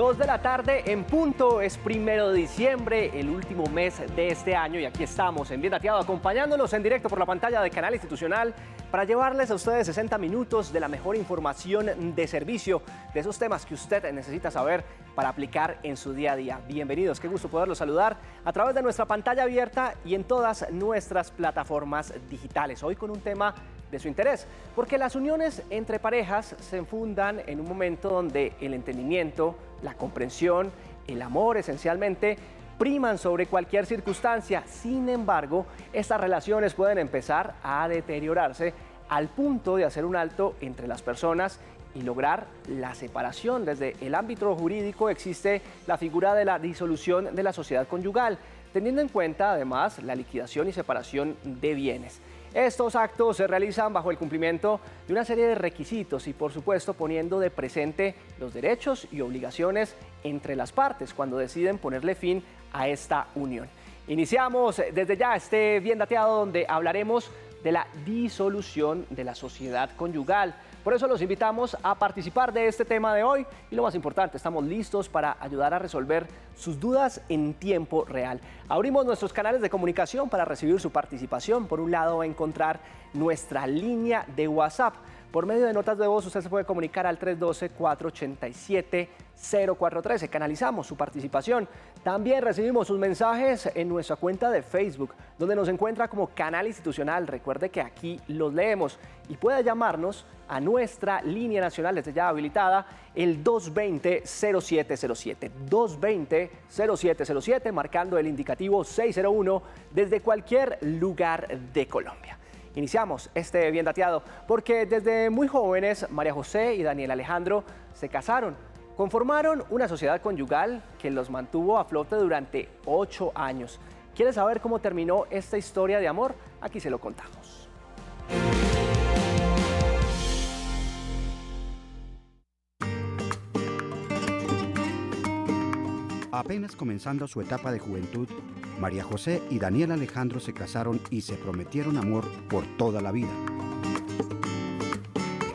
2 de la tarde en punto, es 1 de diciembre, el último mes de este año y aquí estamos en Bien Dateado acompañándonos en directo por la pantalla de Canal Institucional para llevarles a ustedes 60 minutos de la mejor información de servicio, de esos temas que usted necesita saber para aplicar en su día a día. Bienvenidos, qué gusto poderlos saludar a través de nuestra pantalla abierta y en todas nuestras plataformas digitales. Hoy con un tema de su interés, porque las uniones entre parejas se fundan en un momento donde el entendimiento, la comprensión, el amor esencialmente priman sobre cualquier circunstancia. Sin embargo, estas relaciones pueden empezar a deteriorarse al punto de hacer un alto entre las personas y lograr la separación. Desde el ámbito jurídico existe la figura de la disolución de la sociedad conyugal, teniendo en cuenta además la liquidación y separación de bienes. Estos actos se realizan bajo el cumplimiento de una serie de requisitos y, por supuesto, poniendo de presente los derechos y obligaciones entre las partes cuando deciden ponerle fin a esta unión. Iniciamos desde ya este Bien Dateado donde hablaremos de la disolución de la sociedad conyugal. Por eso los invitamos a participar de este tema de hoy y lo más importante, estamos listos para ayudar a resolver sus dudas en tiempo real. Abrimos nuestros canales de comunicación para recibir su participación. Por un lado, va a encontrar nuestra línea de WhatsApp. Por medio de notas de voz, usted se puede comunicar al 312-487-0413. Canalizamos su participación. También recibimos sus mensajes en nuestra cuenta de Facebook, donde nos encuentra como Canal Institucional. Recuerde que aquí los leemos y puede llamarnos a nuestra línea nacional desde ya habilitada, el 220-0707. 220-0707, marcando el indicativo 601 desde cualquier lugar de Colombia. Iniciamos este Bien Dateado porque desde muy jóvenes María José y Daniel Alejandro se casaron. Conformaron una sociedad conyugal que los mantuvo a flote durante 8 años. ¿Quiere saber cómo terminó esta historia de amor? Aquí se lo contamos. Apenas comenzando su etapa de juventud, María José y Daniel Alejandro se casaron y se prometieron amor por toda la vida.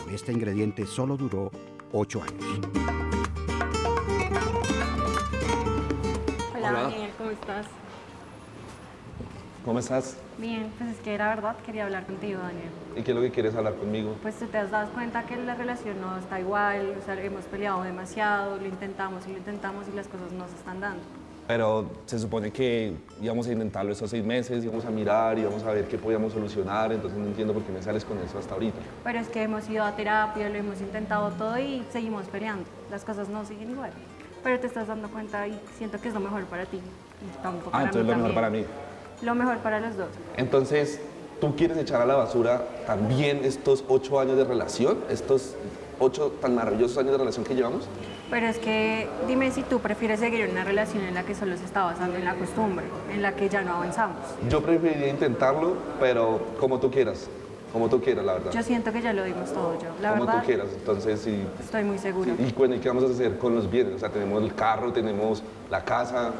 Pero este ingrediente solo duró 8 años. Hola Daniel, ¿cómo estás? ¿Cómo estás? Bien, pues es que la verdad quería hablar contigo, Daniel. ¿Y qué es lo que quieres hablar conmigo? Pues tú te has dado cuenta que la relación no está igual, o sea, hemos peleado demasiado, lo intentamos y las cosas no se están dando. Pero se supone que íbamos a intentarlo estos 6 meses, íbamos a mirar, íbamos a ver qué podíamos solucionar, entonces no entiendo por qué me sales con eso hasta ahorita. Pero es que hemos ido a terapia, lo hemos intentado todo y seguimos peleando, las cosas no siguen igual. Pero te estás dando cuenta y siento que es lo mejor para ti y tampoco para mí entonces lo mejor para mí. Lo mejor para los dos. Entonces, ¿tú quieres echar a la basura también estos 8 años de relación? ¿Estos 8 tan maravillosos años de relación que llevamos? Pero es que dime si tú prefieres seguir en una relación en la que solo se está basando en la costumbre, en la que ya no avanzamos. Yo preferiría intentarlo, pero como tú quieras, la verdad. Yo siento que ya lo dimos todo yo, la como verdad. tú quieras, entonces sí. Estoy muy segura. Sí. Y bueno, ¿y qué vamos a hacer con los bienes? O sea, tenemos el carro, tenemos la casa.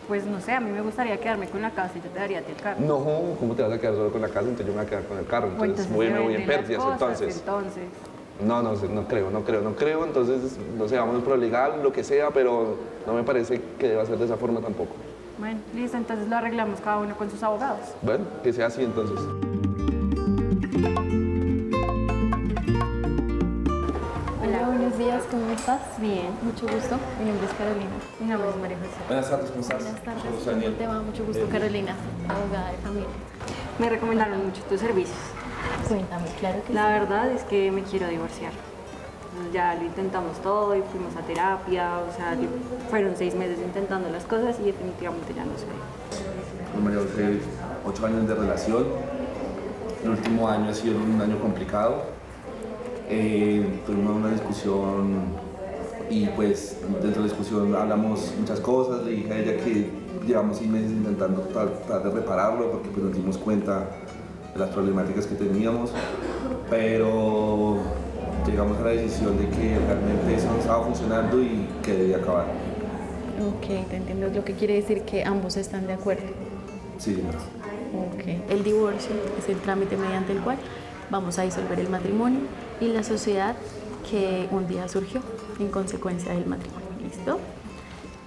Pues no sé, a mí me gustaría quedarme con la casa y yo te daría a ti el carro. No, ¿cómo te vas a quedar solo con la casa? Entonces yo me voy a quedar con el carro. Entonces me voy en pérdidas, entonces. No creo. Entonces, no sé, vamos por lo legal, lo que sea, pero no me parece que deba ser de esa forma tampoco. Bueno, listo, entonces lo arreglamos cada uno con sus abogados. Bueno, que sea así entonces. Hola, buenos días, ¿cómo estás? Bien. Mucho gusto, mi nombre es Carolina. Mi nombre es María José. Buenas tardes, ¿cómo estás? Buenas tardes, ¿Cómo ¿cómo te va? Mucho gusto, Carolina, abogada de familia. Me recomendaron mucho tus servicios. Cuéntame, claro que La verdad es que me quiero divorciar. Ya lo intentamos todo y fuimos a terapia, o sea, fueron 6 meses intentando las cosas y definitivamente ya no sé. María José, 8 años de relación. El último año ha sido un año complicado. Tuvimos una discusión y pues dentro de la discusión hablamos muchas cosas. Le dije a ella que llevamos 6 meses intentando tratar de repararlo porque pues nos dimos cuenta de las problemáticas que teníamos, pero llegamos a la decisión de que realmente eso no estaba funcionando y que debía acabar. Ok, te entiendo. Lo que quiere decir que ambos están de acuerdo. Sí, señor. Ok. El divorcio es el trámite mediante el cual vamos a disolver el matrimonio y la sociedad que un día surgió en consecuencia del matrimonio. ¿Listo?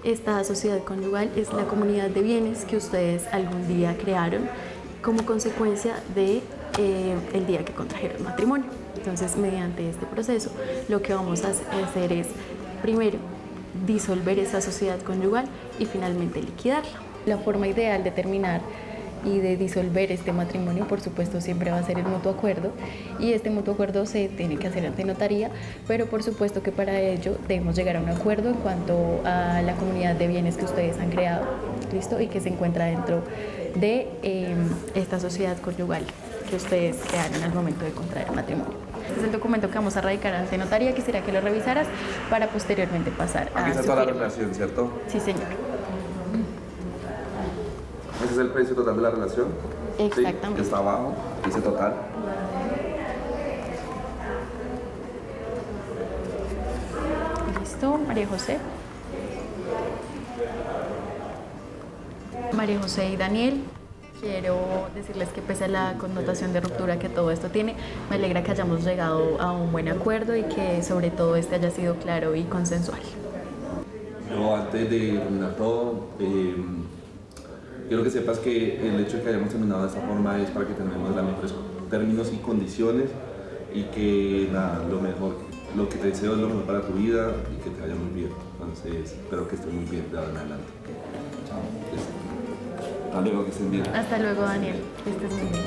Esta sociedad conyugal es la comunidad de bienes que ustedes algún día crearon como consecuencia de el día que contrajeron matrimonio. Entonces, mediante este proceso, lo que vamos a hacer es, primero, disolver esa sociedad conyugal y finalmente liquidarla. La forma ideal de terminar y de disolver este matrimonio, por supuesto, siempre va a ser el mutuo acuerdo, y este mutuo acuerdo se tiene que hacer ante notaría, pero por supuesto que para ello debemos llegar a un acuerdo en cuanto a la comunidad de bienes que ustedes han creado, ¿listo? Y que se encuentra dentro de esta sociedad conyugal que ustedes crearon al momento de contraer el matrimonio. Este es el documento que vamos a radicar ante notaría. Quisiera que lo revisaras para posteriormente pasar a Aquí está su toda la firma. relación, ¿cierto? Sí, señor. Ese es el precio total de la relación. Exactamente. Sí, está abajo, dice total. Listo, María José. María José y Daniel, quiero decirles que pese a la connotación de ruptura que todo esto tiene, me alegra que hayamos llegado a un buen acuerdo y que sobre todo este haya sido claro y consensual. Yo antes de terminar todo, quiero que sepas que el hecho de que hayamos terminado de esta forma es para que terminemos los mejores términos y condiciones, y que nada, lo que te deseo es lo mejor para tu vida y que te vaya muy bien. Entonces, espero que estés muy bien de ahora en adelante. Chao. Hasta luego, que estén bien. Hasta luego, Daniel. Que estés muy bien.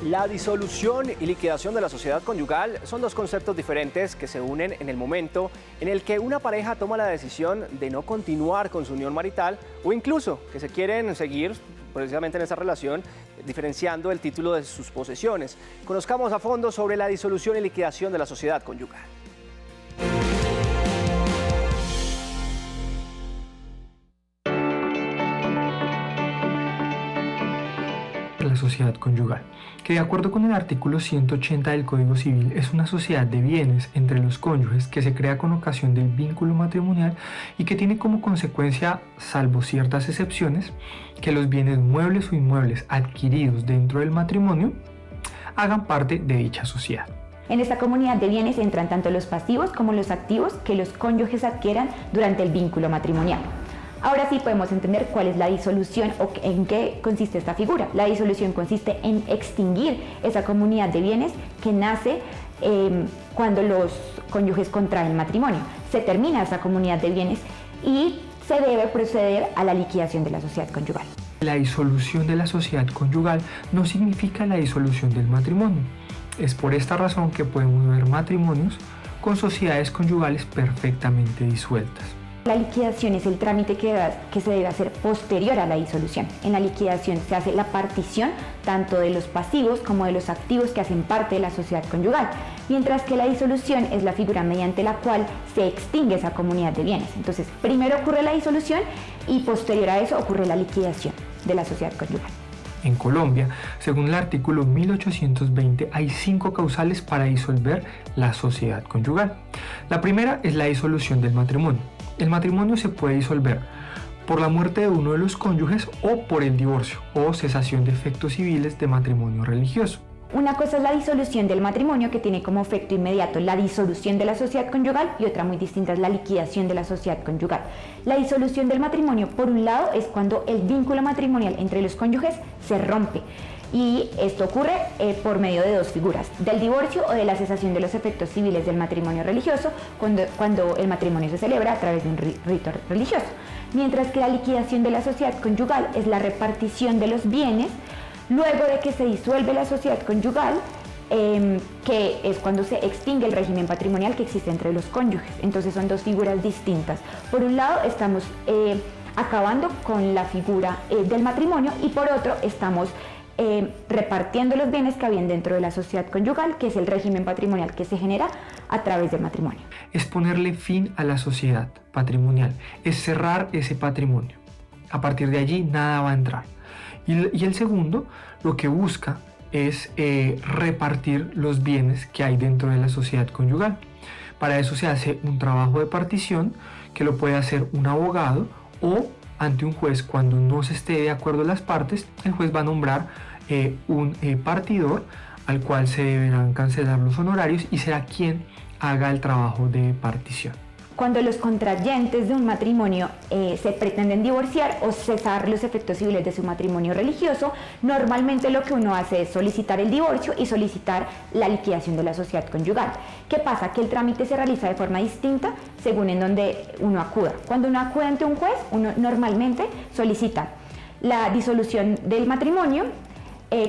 La disolución y liquidación de la sociedad conyugal son dos conceptos diferentes que se unen en el momento en el que una pareja toma la decisión de no continuar con su unión marital, o incluso que se quieren seguir precisamente en esa relación, diferenciando el título de sus posesiones. Conozcamos a fondo sobre la disolución y liquidación de la sociedad conyugal. La sociedad conyugal, que de acuerdo con el artículo 180 del Código Civil es una sociedad de bienes entre los cónyuges que se crea con ocasión del vínculo matrimonial y que tiene como consecuencia, salvo ciertas excepciones, que los bienes muebles o inmuebles adquiridos dentro del matrimonio hagan parte de dicha sociedad. En esta comunidad de bienes entran tanto los pasivos como los activos que los cónyuges adquieran durante el vínculo matrimonial. Ahora sí podemos entender cuál es la disolución o en qué consiste esta figura. La disolución consiste en extinguir esa comunidad de bienes que nace cuando los cónyuges contraen matrimonio. Se termina esa comunidad de bienes y se debe proceder a la liquidación de la sociedad conyugal. La disolución de la sociedad conyugal no significa la disolución del matrimonio. Es por esta razón que podemos ver matrimonios con sociedades conyugales perfectamente disueltas. La liquidación es el trámite que se debe hacer posterior a la disolución. En la liquidación se hace la partición tanto de los pasivos como de los activos que hacen parte de la sociedad conyugal, mientras que la disolución es la figura mediante la cual se extingue esa comunidad de bienes. Entonces, primero ocurre la disolución y posterior a eso ocurre la liquidación de la sociedad conyugal. En Colombia, según el artículo 1820, hay 5 causales para disolver la sociedad conyugal. La primera es la disolución del matrimonio. El matrimonio se puede disolver por la muerte de uno de los cónyuges o por el divorcio o cesación de efectos civiles de matrimonio religioso. Una cosa es la disolución del matrimonio, que tiene como efecto inmediato la disolución de la sociedad conyugal, y otra muy distinta es la liquidación de la sociedad conyugal. La disolución del matrimonio, por un lado, es cuando el vínculo matrimonial entre los cónyuges se rompe. Y esto ocurre por medio de dos figuras, del divorcio o de la cesación de los efectos civiles del matrimonio religioso, cuando el matrimonio se celebra a través de un rito religioso. Mientras que la liquidación de la sociedad conyugal es la repartición de los bienes luego de que se disuelve la sociedad conyugal, que es cuando se extingue el régimen patrimonial que existe entre los cónyuges. Entonces son dos figuras distintas. Por un lado estamos acabando con la figura del matrimonio, y por otro estamos repartiendo los bienes que habían dentro de la sociedad conyugal, que es el régimen patrimonial que se genera a través del matrimonio. Es ponerle fin a la sociedad patrimonial, es cerrar ese patrimonio. A partir de allí nada va a entrar. Y el segundo lo que busca es repartir los bienes que hay dentro de la sociedad conyugal. Para eso se hace un trabajo de partición que lo puede hacer un abogado o ante un juez. Cuando no se esté de acuerdo las partes, el juez va a nombrar un partidor al cual se deberán cancelar los honorarios y será quien haga el trabajo de partición. Cuando los contrayentes de un matrimonio se pretenden divorciar o cesar los efectos civiles de su matrimonio religioso, normalmente lo que uno hace es solicitar el divorcio y solicitar la liquidación de la sociedad conyugal. ¿Qué pasa? Que el trámite se realiza de forma distinta según en donde uno acuda. Cuando uno acude ante un juez, uno normalmente solicita la disolución del matrimonio,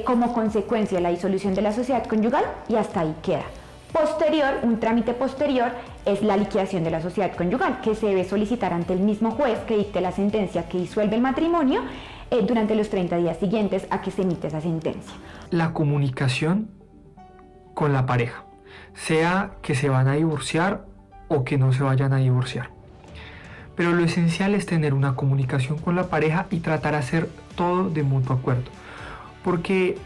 como consecuencia la disolución de la sociedad conyugal, y hasta ahí queda. Posterior, un trámite posterior es la liquidación de la sociedad conyugal, que se debe solicitar ante el mismo juez que dicte la sentencia que disuelve el matrimonio durante los 30 días siguientes a que se emite esa sentencia. La comunicación con la pareja, sea que se van a divorciar o que no se vayan a divorciar. Pero lo esencial es tener una comunicación con la pareja y tratar de hacer todo de mutuo acuerdo, porque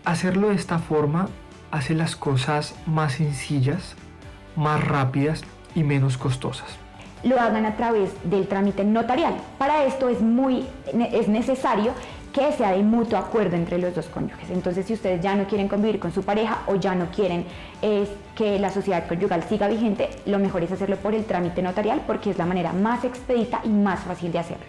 hacerlo de esta forma hace las cosas más sencillas, más rápidas y menos costosas. Lo hagan a través del trámite notarial. Para esto es necesario que sea de mutuo acuerdo entre los dos cónyuges. Entonces, si ustedes ya no quieren convivir con su pareja o ya no quieren que la sociedad conyugal siga vigente, lo mejor es hacerlo por el trámite notarial, porque es la manera más expedita y más fácil de hacerlo.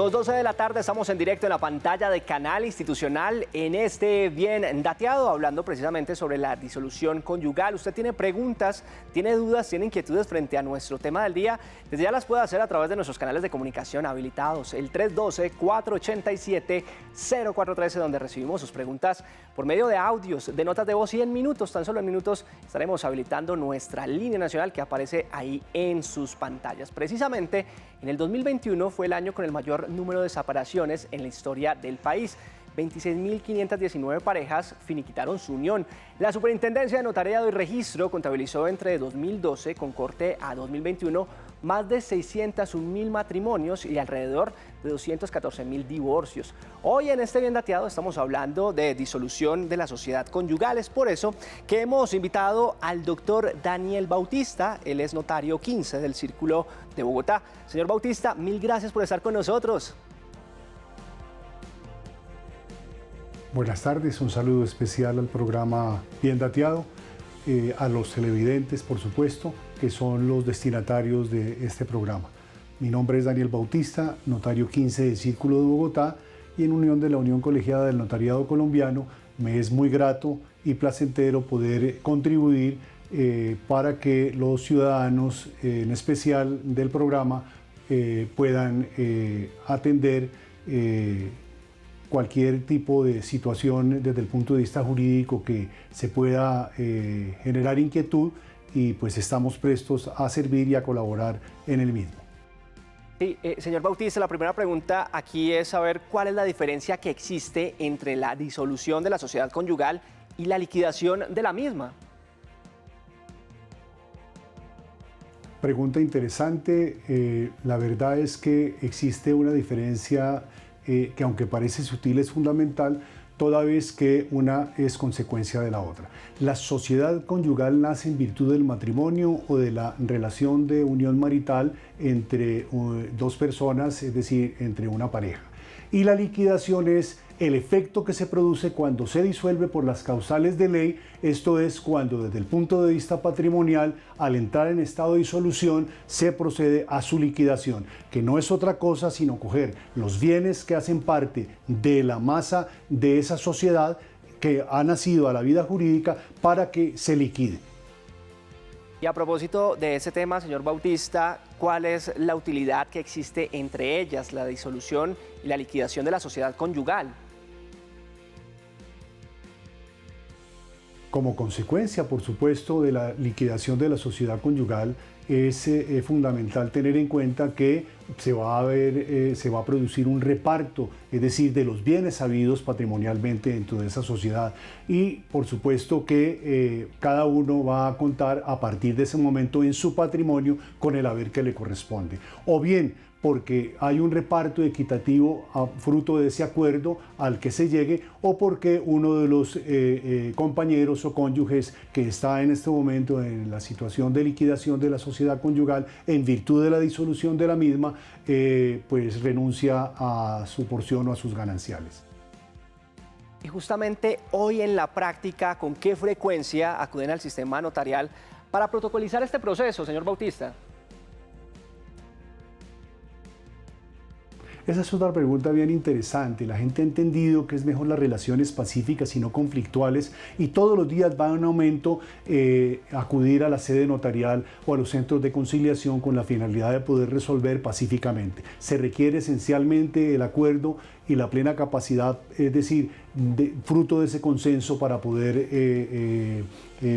Las 2:12 de la tarde, estamos en directo en la pantalla de Canal Institucional en este Bien Dateado, hablando precisamente sobre la disolución conyugal. Usted tiene preguntas, tiene dudas, tiene inquietudes frente a nuestro tema del día, desde ya las puede hacer a través de nuestros canales de comunicación habilitados, el 312-487-0413, donde recibimos sus preguntas por medio de audios, de notas de voz, y en minutos, tan solo en minutos, estaremos habilitando nuestra línea nacional que aparece ahí en sus pantallas. Precisamente, en el 2021 fue el año con el mayor número de separaciones en la historia del país. 26.519 parejas finiquitaron su unión. La Superintendencia de Notariado y Registro contabilizó entre 2012 con corte a 2021 más de 601.000 matrimonios y alrededor de 214.000 divorcios. Hoy en este Bien Dateado estamos hablando de disolución de la sociedad conyugal. Es por eso que hemos invitado al doctor Daniel Bautista. Él es notario 15 del Círculo de Bogotá. Señor Bautista, mil gracias por estar con nosotros. Buenas tardes, un saludo especial al programa Bien Dateado, a los televidentes, por supuesto, que son los destinatarios de este programa. Mi nombre es Daniel Bautista, notario 15 del Círculo de Bogotá, y en unión de la Unión Colegiada del Notariado Colombiano, me es muy grato y placentero poder contribuir para que los ciudadanos, en especial del programa, puedan atender cualquier tipo de situación desde el punto de vista jurídico que se pueda generar inquietud, y pues estamos prestos a servir y a colaborar en el mismo. Sí, señor Bautista, la primera pregunta aquí es saber cuál es la diferencia que existe entre la disolución de la sociedad conyugal y la liquidación de la misma. Pregunta interesante. La verdad es que existe una diferencia que, aunque parece sutil, es fundamental, toda vez que una es consecuencia de la otra. La sociedad conyugal nace en virtud del matrimonio o de la relación de unión marital entre dos personas, es decir, entre una pareja. Y la liquidación es el efecto que se produce cuando se disuelve por las causales de ley, esto es cuando desde el punto de vista patrimonial, al entrar en estado de disolución, se procede a su liquidación, que no es otra cosa sino coger los bienes que hacen parte de la masa de esa sociedad que ha nacido a la vida jurídica para que se liquide. Y a propósito de ese tema, señor Bautista, ¿cuál es la utilidad que existe entre ellas, la disolución y la liquidación de la sociedad conyugal? Como consecuencia, por supuesto, de la liquidación de la sociedad conyugal, es fundamental tener en cuenta que se va a producir un reparto, es decir, de los bienes habidos patrimonialmente dentro de esa sociedad, y por supuesto que cada uno va a contar a partir de ese momento en su patrimonio con el haber que le corresponde. O bien porque hay un reparto equitativo fruto de ese acuerdo al que se llegue, o porque uno de los compañeros o cónyuges que está en este momento en la situación de liquidación de la sociedad sociedad conyugal, en virtud de la disolución de la misma, pues renuncia a su porción o a sus gananciales. Y justamente hoy en la práctica, ¿con qué frecuencia acuden al sistema notarial para protocolizar este proceso, señor Bautista? Esa es otra pregunta bien interesante. La gente ha entendido que es mejor las relaciones pacíficas y no conflictuales, y todos los días va en aumento acudir a la sede notarial o a los centros de conciliación con la finalidad de poder resolver pacíficamente. Se requiere esencialmente el acuerdo y la plena capacidad, es decir, fruto de ese consenso para poder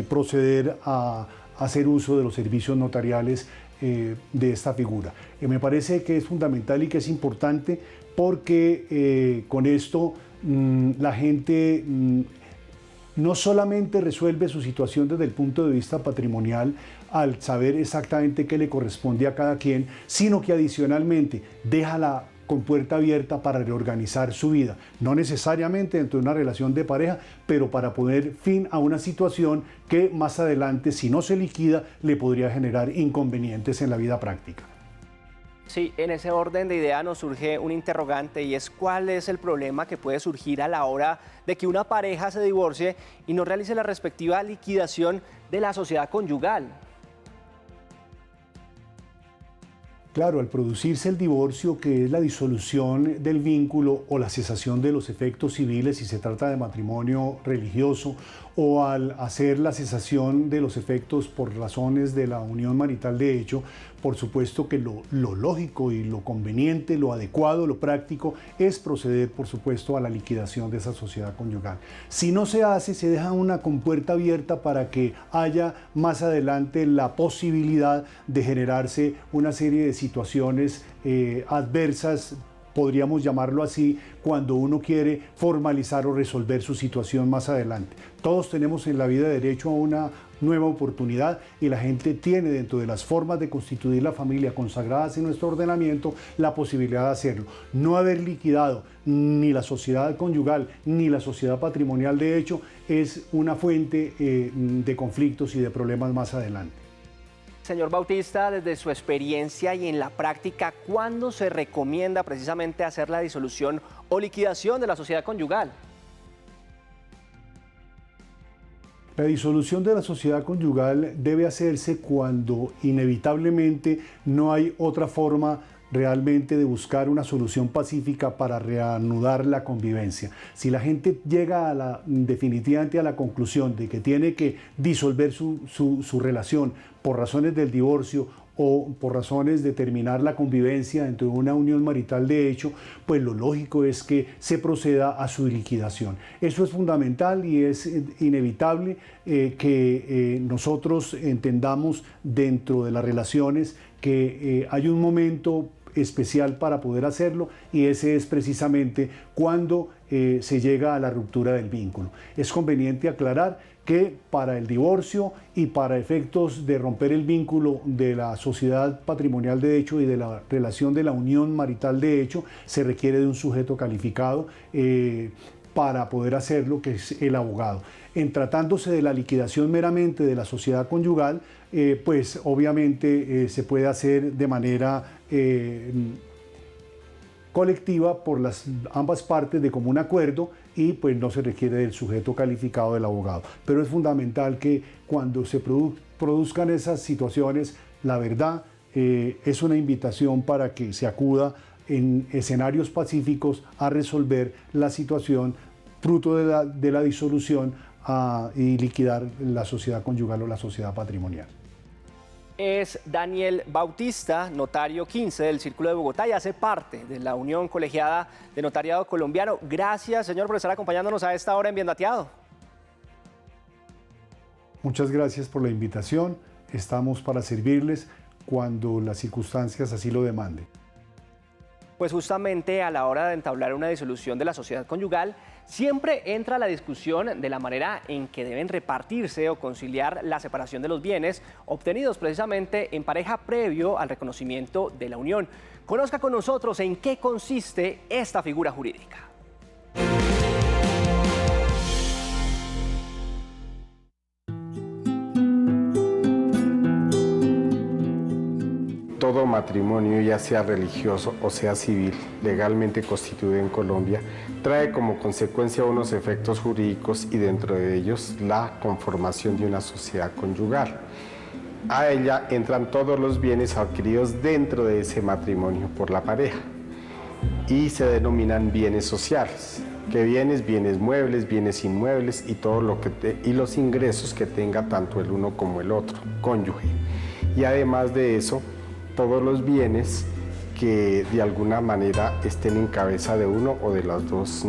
proceder a hacer uso de los servicios notariales de esta figura. Me parece que es fundamental y que es importante porque con esto la gente no solamente resuelve su situación desde el punto de vista patrimonial al saber exactamente qué le corresponde a cada quien, sino que adicionalmente deja la compuerta abierta para reorganizar su vida, no necesariamente dentro de una relación de pareja, pero para poner fin a una situación que más adelante, si no se liquida, le podría generar inconvenientes en la vida práctica. Sí, en ese orden de idea nos surge un interrogante, y es cuál es el problema que puede surgir a la hora de que una pareja se divorcie y no realice la respectiva liquidación de la sociedad conyugal. Claro, al producirse el divorcio, que es la disolución del vínculo o la cesación de los efectos civiles si se trata de matrimonio religioso, o al hacer la cesación de los efectos por razones de la unión marital de hecho, por supuesto que lo lógico y lo conveniente, lo adecuado, lo práctico es proceder, por supuesto, a la liquidación de esa sociedad conyugal. Si no se hace, se deja una compuerta abierta para que haya más adelante la posibilidad de generarse una serie de situaciones adversas, podríamos llamarlo así, cuando uno quiere formalizar o resolver su situación más adelante. Todos tenemos en la vida derecho a una nueva oportunidad, y la gente tiene, dentro de las formas de constituir la familia consagradas en nuestro ordenamiento, la posibilidad de hacerlo. No haber liquidado ni la sociedad conyugal ni la sociedad patrimonial de hecho es una fuente de conflictos y de problemas más adelante. Señor Bautista, desde su experiencia y en la práctica, ¿cuándo se recomienda precisamente hacer la disolución o liquidación de la sociedad conyugal? La disolución de la sociedad conyugal debe hacerse cuando inevitablemente no hay otra forma realmente de buscar una solución pacífica para reanudar la convivencia. Si la gente llega definitivamente a la conclusión de que tiene que disolver su relación por razones del divorcio o por razones de terminar la convivencia dentro de una unión marital de hecho, pues lo lógico es que se proceda a su liquidación. Eso es fundamental y es inevitable que nosotros entendamos dentro de las relaciones que hay un momento especial para poder hacerlo, y ese es precisamente cuando se llega a la ruptura del vínculo. Es conveniente aclarar que para el divorcio y para efectos de romper el vínculo de la sociedad patrimonial de hecho y de la relación de la unión marital de hecho, se requiere de un sujeto calificado para poder hacerlo, que es el abogado. En tratándose de la liquidación meramente de la sociedad conyugal, pues obviamente se puede hacer de manera colectiva por ambas partes de común acuerdo, y pues no se requiere del sujeto calificado del abogado. Pero es fundamental que cuando se produzcan esas situaciones, la verdad es una invitación para que se acuda en escenarios pacíficos a resolver la situación fruto de la disolución y liquidar la sociedad conyugal o la sociedad patrimonial. Es Daniel Bautista, notario 15 del Círculo de Bogotá, y hace parte de la Unión Colegiada de Notariado Colombiano. Gracias, señor, por estar acompañándonos a esta hora en Bien Dateado. Muchas gracias por la invitación. Estamos para servirles cuando las circunstancias así lo demanden. Pues justamente a la hora de entablar una disolución de la sociedad conyugal, siempre entra la discusión de la manera en que deben repartirse o conciliar la separación de los bienes obtenidos precisamente en pareja previo al reconocimiento de la unión. Conozca con nosotros en qué consiste esta figura jurídica. todo matrimonio, ya sea religioso o sea civil, legalmente constituido en Colombia, trae como consecuencia unos efectos jurídicos y dentro de ellos la conformación de una sociedad conyugal. A ella entran todos los bienes adquiridos dentro de ese matrimonio por la pareja y se denominan bienes sociales. ¿Qué bienes? Bienes muebles, bienes inmuebles y todo lo que y los ingresos que tenga tanto el uno como el otro cónyuge. Y además de eso, todos los bienes que de alguna manera estén en cabeza de uno o de las dos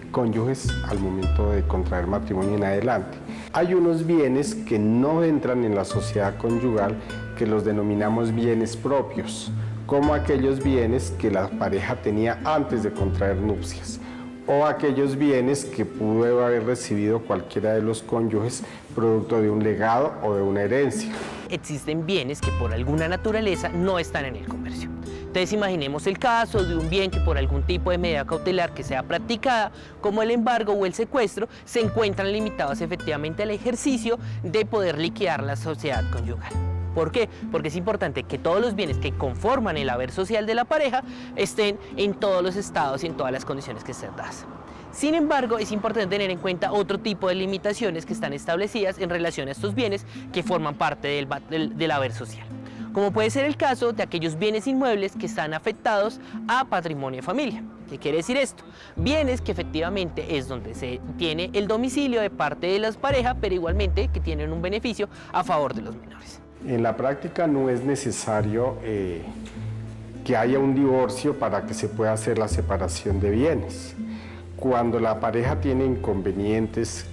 cónyuges al momento de contraer matrimonio en adelante. Hay unos bienes que no entran en la sociedad conyugal que los denominamos bienes propios, como aquellos bienes que la pareja tenía antes de contraer nupcias, o aquellos bienes que pudo haber recibido cualquiera de los cónyuges producto de un legado o de una herencia. Existen bienes que por alguna naturaleza no están en el comercio. Entonces imaginemos el caso de un bien que por algún tipo de medida cautelar que sea practicada, como el embargo o el secuestro, se encuentran limitados efectivamente al ejercicio de poder liquidar la sociedad conyugal. ¿Por qué? Porque es importante que todos los bienes que conforman el haber social de la pareja estén en todos los estados y en todas las condiciones que estén dadas. Sin embargo, es importante tener en cuenta otro tipo de limitaciones que están establecidas en relación a estos bienes que forman parte del haber social. Como puede ser el caso de aquellos bienes inmuebles que están afectados a patrimonio de familia. ¿Qué quiere decir esto? Bienes que efectivamente es donde se tiene el domicilio de parte de las parejas, pero igualmente que tienen un beneficio a favor de los menores. En la práctica no es necesario que haya un divorcio para que se pueda hacer la separación de bienes. Cuando la pareja tiene inconvenientes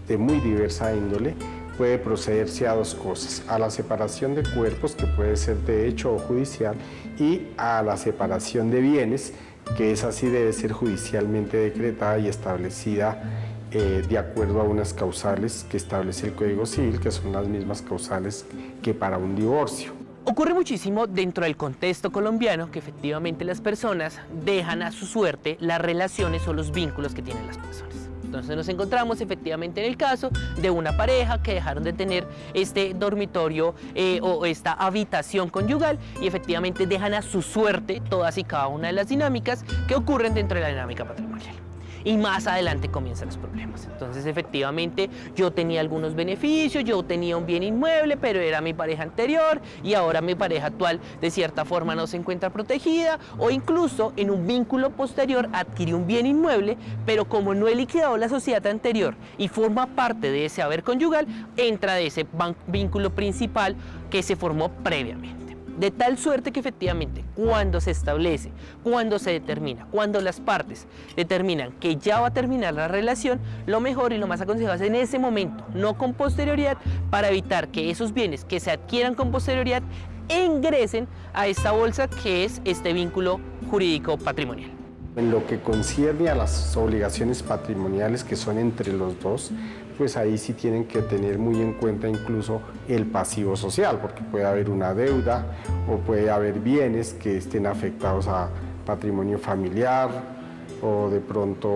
de muy diversa índole, puede procederse a dos cosas: a la separación de cuerpos, que puede ser de hecho o judicial, y a la separación de bienes, que es así, debe ser judicialmente decretada y establecida de acuerdo a unas causales que establece el Código Civil, que son las mismas causales que para un divorcio. Ocurre muchísimo dentro del contexto colombiano que efectivamente las personas dejan a su suerte las relaciones o los vínculos que tienen las personas. Entonces nos encontramos efectivamente en el caso de una pareja que dejaron de tener este dormitorio o esta habitación conyugal y efectivamente dejan a su suerte todas y cada una de las dinámicas que ocurren dentro de la dinámica patrimonial. Y más adelante comienzan los problemas. Entonces, efectivamente, yo tenía algunos beneficios, yo tenía un bien inmueble, pero era mi pareja anterior y ahora mi pareja actual de cierta forma no se encuentra protegida, o incluso en un vínculo posterior adquirí un bien inmueble, pero como no he liquidado la sociedad anterior y forma parte de ese haber conyugal, entra de ese vínculo principal que se formó previamente. De tal suerte que efectivamente cuando se establece, cuando se determina, cuando las partes determinan que ya va a terminar la relación, lo mejor y lo más aconsejable es en ese momento, no con posterioridad, para evitar que esos bienes que se adquieran con posterioridad ingresen a esta bolsa que es este vínculo jurídico patrimonial. En lo que concierne a las obligaciones patrimoniales que son entre los dos, pues ahí sí tienen que tener muy en cuenta incluso el pasivo social, porque puede haber una deuda o puede haber bienes que estén afectados a patrimonio familiar o de pronto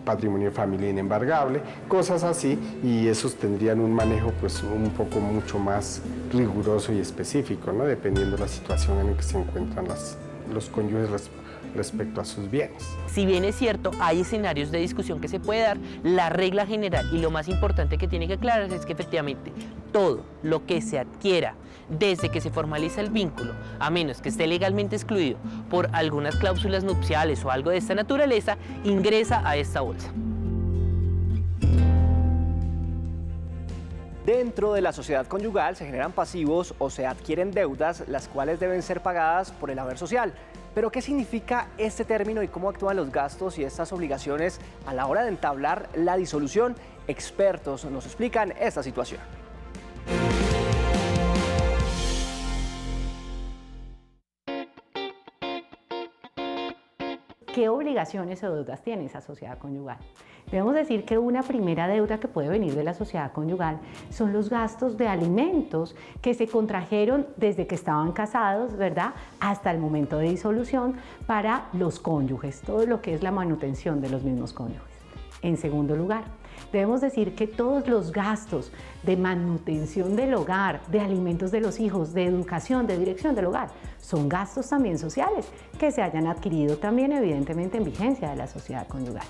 patrimonio de familia inembargable, cosas así, y esos tendrían un manejo pues un poco mucho más riguroso y específico, ¿no? Dependiendo de la situación en la que se encuentran los cónyuges respecto a sus bienes. Si bien es cierto, hay escenarios de discusión que se puede dar, la regla general y lo más importante que tiene que aclararse es que efectivamente todo lo que se adquiera desde que se formaliza el vínculo, a menos que esté legalmente excluido por algunas cláusulas nupciales o algo de esta naturaleza, ingresa a esta bolsa. Dentro de la sociedad conyugal se generan pasivos o se adquieren deudas, las cuales deben ser pagadas por el haber social. Pero, ¿qué significa este término y cómo actúan los gastos y estas obligaciones a la hora de entablar la disolución? Expertos nos explican esta situación. ¿Qué obligaciones o deudas tiene esa sociedad conyugal? Debemos decir que una primera deuda que puede venir de la sociedad conyugal son los gastos de alimentos que se contrajeron desde que estaban casados, ¿verdad?, hasta el momento de disolución para los cónyuges, todo lo que es la manutención de los mismos cónyuges. En segundo lugar, debemos decir que todos los gastos de manutención del hogar, de alimentos de los hijos, de educación, de dirección del hogar, son gastos también sociales que se hayan adquirido también evidentemente en vigencia de la sociedad conyugal.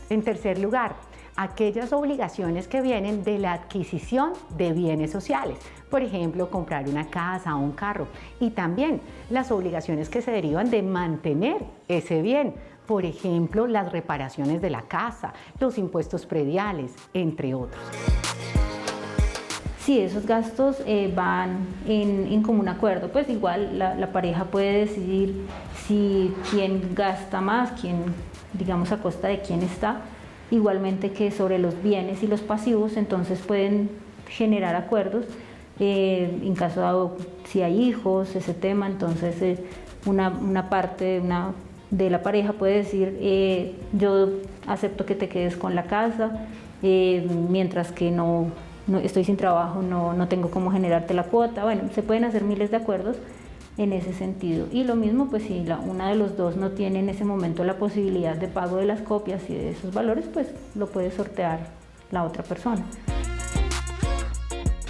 En tercer lugar, aquellas obligaciones que vienen de la adquisición de bienes sociales, por ejemplo, comprar una casa o un carro, y también las obligaciones que se derivan de mantener ese bien, por ejemplo, las reparaciones de la casa, los impuestos prediales, entre otros. Sí, esos gastos van en común acuerdo, pues igual la pareja puede decidir si quién gasta más, quién, digamos, a costa de quién está. Igualmente que sobre los bienes y los pasivos, entonces pueden generar acuerdos. En caso dado, si hay hijos, ese tema, entonces una parte de la pareja puede decir, yo acepto que te quedes con la casa, mientras que no estoy sin trabajo, no tengo cómo generarte la cuota. Bueno, se pueden hacer miles de acuerdos en ese sentido. Y lo mismo, pues si una de los dos no tiene en ese momento la posibilidad de pago de las copias y de esos valores, pues lo puede sortear la otra persona.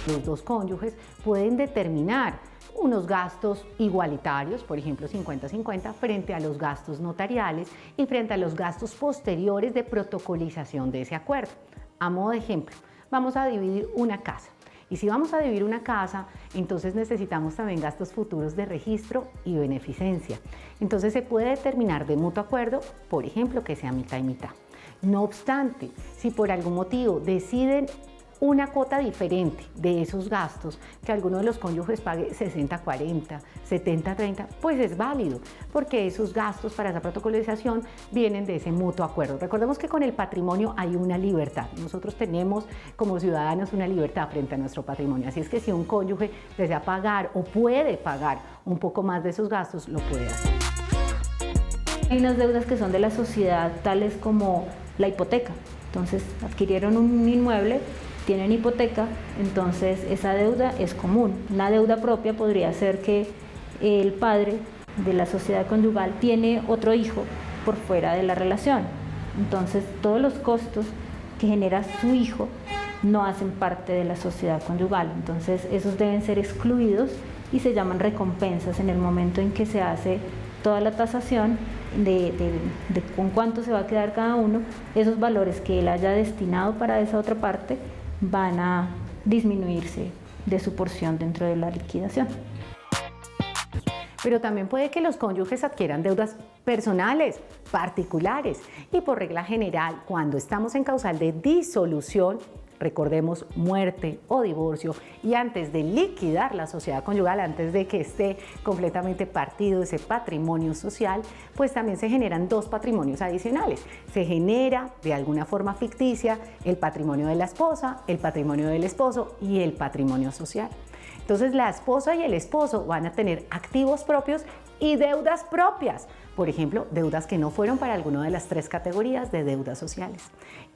Los dos cónyuges pueden determinar unos gastos igualitarios, por ejemplo 50-50, frente a los gastos notariales y frente a los gastos posteriores de protocolización de ese acuerdo. A modo de ejemplo, vamos a dividir una casa. Y si vamos a dividir una casa, entonces necesitamos también gastos futuros de registro y beneficencia. Entonces se puede determinar de mutuo acuerdo, por ejemplo, que sea mitad y mitad. No obstante, si por algún motivo deciden una cuota diferente de esos gastos, que alguno de los cónyuges pague 60-40, 70-30, pues es válido, porque esos gastos para esa protocolización vienen de ese mutuo acuerdo. Recordemos que con el patrimonio hay una libertad. Nosotros tenemos como ciudadanos una libertad frente a nuestro patrimonio, así es que si un cónyuge desea pagar o puede pagar un poco más de esos gastos, lo puede hacer. Hay unas deudas que son de la sociedad, tales como la hipoteca. Entonces, adquirieron un inmueble, tienen hipoteca, entonces esa deuda es común. Una deuda propia podría ser que el padre de la sociedad conyugal tiene otro hijo por fuera de la relación. Entonces todos los costos que genera su hijo no hacen parte de la sociedad conyugal. Entonces esos deben ser excluidos y se llaman recompensas en el momento en que se hace toda la tasación de con cuánto se va a quedar cada uno. Esos valores que él haya destinado para esa otra parte van a disminuirse de su porción dentro de la liquidación. Pero también puede que los cónyuges adquieran deudas personales, particulares, y por regla general, cuando estamos en causal de disolución, recordemos muerte o divorcio, y antes de liquidar la sociedad conyugal, antes de que esté completamente partido ese patrimonio social, pues también se generan dos patrimonios adicionales. Se genera de alguna forma ficticia el patrimonio de la esposa, el patrimonio del esposo y el patrimonio social. Entonces la esposa y el esposo van a tener activos propios y deudas propias. Por ejemplo, deudas que no fueron para alguna de las tres categorías de deudas sociales.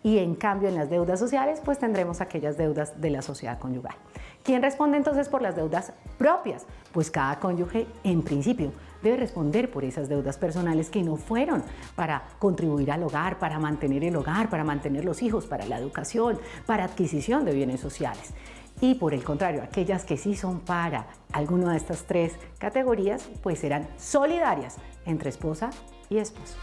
Y en cambio en las deudas sociales pues tendremos aquellas deudas de la sociedad conyugal. ¿Quién responde entonces por las deudas propias? Pues cada cónyuge en principio debe responder por esas deudas personales que no fueron para contribuir al hogar, para mantener el hogar, para mantener los hijos, para la educación, para adquisición de bienes sociales. Y por el contrario, aquellas que sí son para alguna de estas tres categorías, pues serán solidarias entre esposa y esposo.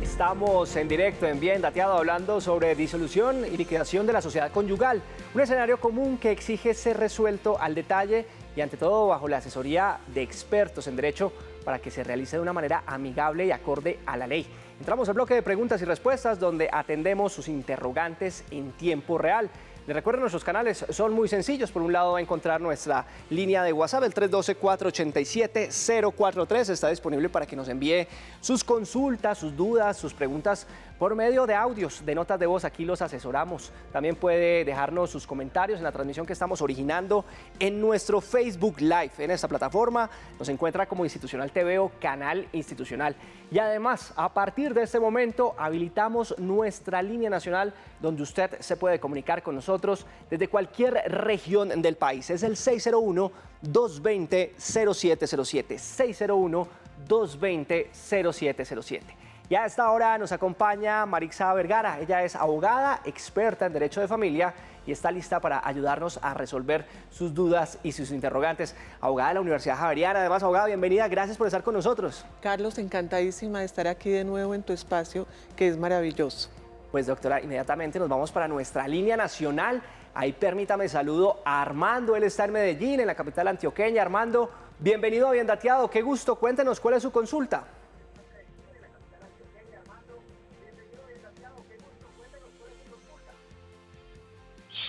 Estamos en directo, en Bien Dateado, hablando sobre disolución y liquidación de la sociedad conyugal. Un escenario común que exige ser resuelto al detalle y ante todo bajo la asesoría de expertos en derecho para que se realice de una manera amigable y acorde a la ley. Entramos al bloque de preguntas y respuestas donde atendemos sus interrogantes en tiempo real. Les recuerdo, nuestros canales son muy sencillos. Por un lado va a encontrar nuestra línea de WhatsApp, el 312-487-043. Está disponible para que nos envíe sus consultas, sus dudas, sus preguntas por medio de audios, de notas de voz. Aquí los asesoramos. También puede dejarnos sus comentarios en la transmisión que estamos originando en nuestro Facebook Live. En esta plataforma nos encuentra como Institucional TV o Canal Institucional. Y además, a partir de este momento, habilitamos nuestra línea nacional donde usted se puede comunicar con nosotros nosotros desde cualquier región del país. Es el 601-220-0707, 601-220-0707. Y a esta hora nos acompaña Marixa Vergara. Ella es abogada, experta en Derecho de Familia y está lista para ayudarnos a resolver sus dudas y sus interrogantes. Abogada de la Universidad Javeriana. Además, abogada, bienvenida. Gracias por estar con nosotros. Carlos, encantadísima de estar aquí de nuevo en tu espacio, que es maravilloso. Pues, doctora, inmediatamente nos vamos para nuestra línea nacional. Ahí permítame saludo a Armando. Él está en Medellín, en la capital antioqueña. Armando, bienvenido a Bien Dateado. Qué gusto. Cuéntenos cuál es su consulta.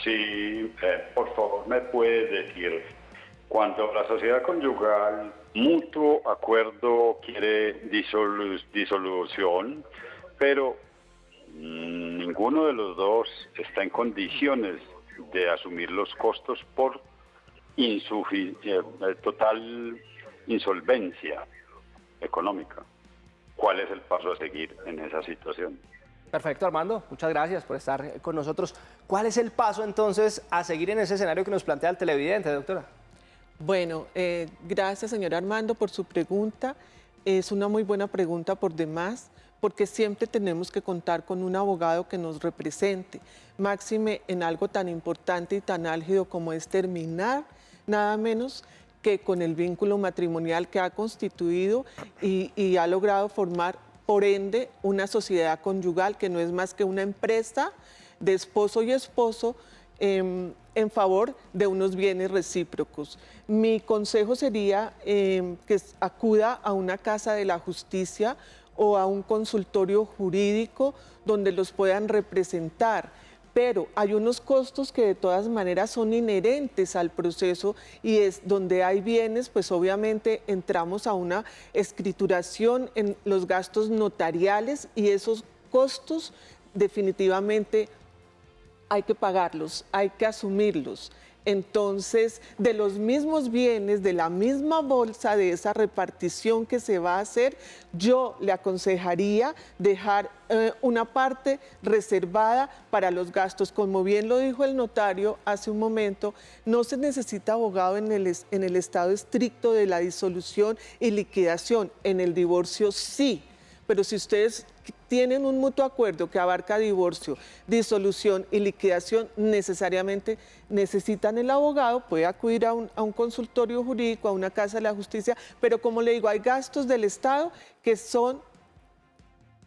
Sí, por favor, me puede decir, cuando la sociedad conyugal, mutuo acuerdo quiere disolución, pero ninguno de los dos está en condiciones de asumir los costos por total insolvencia económica. ¿Cuál es el paso a seguir en esa situación? Perfecto, Armando. Muchas gracias por estar con nosotros. ¿Cuál es el paso entonces a seguir en ese escenario que nos plantea el televidente, doctora? Bueno, gracias, señor Armando, por su pregunta. Es una muy buena pregunta por demás, porque siempre tenemos que contar con un abogado que nos represente, máxime en algo tan importante y tan álgido como es terminar, nada menos que con el vínculo matrimonial que ha constituido y ha logrado formar, por ende, una sociedad conyugal que no es más que una empresa de esposo y esposo en favor de unos bienes recíprocos. Mi consejo sería que acuda a una casa de la justicia o a un consultorio jurídico donde los puedan representar. Pero hay unos costos que de todas maneras son inherentes al proceso y es donde hay bienes, pues obviamente entramos a una escrituración en los gastos notariales y esos costos definitivamente hay que pagarlos, hay que asumirlos. Entonces, de los mismos bienes, de la misma bolsa, de esa repartición que se va a hacer, yo le aconsejaría dejar una parte reservada para los gastos. Como bien lo dijo el notario hace un momento, no se necesita abogado en el estado estricto de la disolución y liquidación. En el divorcio sí, pero si ustedes tienen un mutuo acuerdo que abarca divorcio, disolución y liquidación, necesariamente necesitan el abogado, puede acudir a un consultorio jurídico, a una casa de la justicia, pero como le digo, hay gastos del Estado que son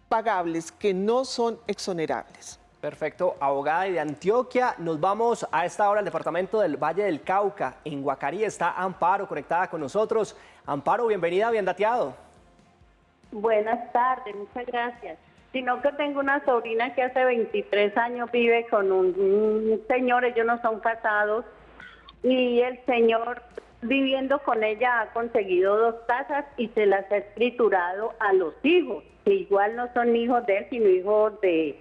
pagables, que no son exonerables. Perfecto, abogada, y de Antioquia nos vamos a esta hora al departamento del Valle del Cauca. En Guacarí está Amparo conectada con nosotros. Amparo, bienvenida a Bien Dateado. Buenas tardes, muchas gracias. Sino que tengo una sobrina que hace 23 años vive con un señor, ellos no son casados, y el señor viviendo con ella ha conseguido 2 casas y se las ha escriturado a los hijos, que igual no son hijos de él, sino hijos de...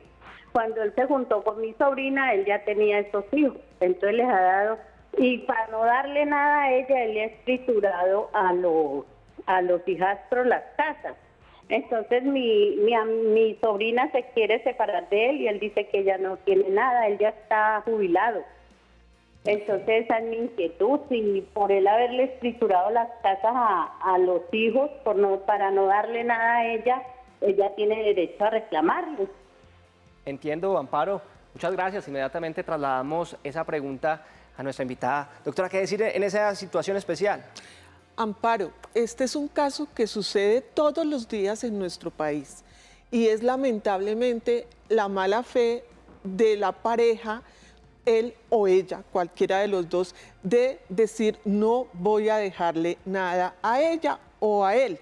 Cuando él se juntó con mi sobrina, él ya tenía estos hijos, entonces les ha dado... Y para no darle nada a ella, él le ha escriturado a los hijastros las casas. Entonces mi sobrina se quiere separar de él y él dice que ella no tiene nada, él ya está jubilado. Entonces esa es mi inquietud, si por él haberle escriturado las casas a los hijos para no darle nada a ella tiene derecho a reclamarlo. Entiendo, Amparo. Muchas gracias. Inmediatamente trasladamos esa pregunta a nuestra invitada. Doctora, ¿qué decir en esa situación especial? Amparo, este es un caso que sucede todos los días en nuestro país y es lamentablemente la mala fe de la pareja, él o ella, cualquiera de los dos, de decir no voy a dejarle nada a ella o a él.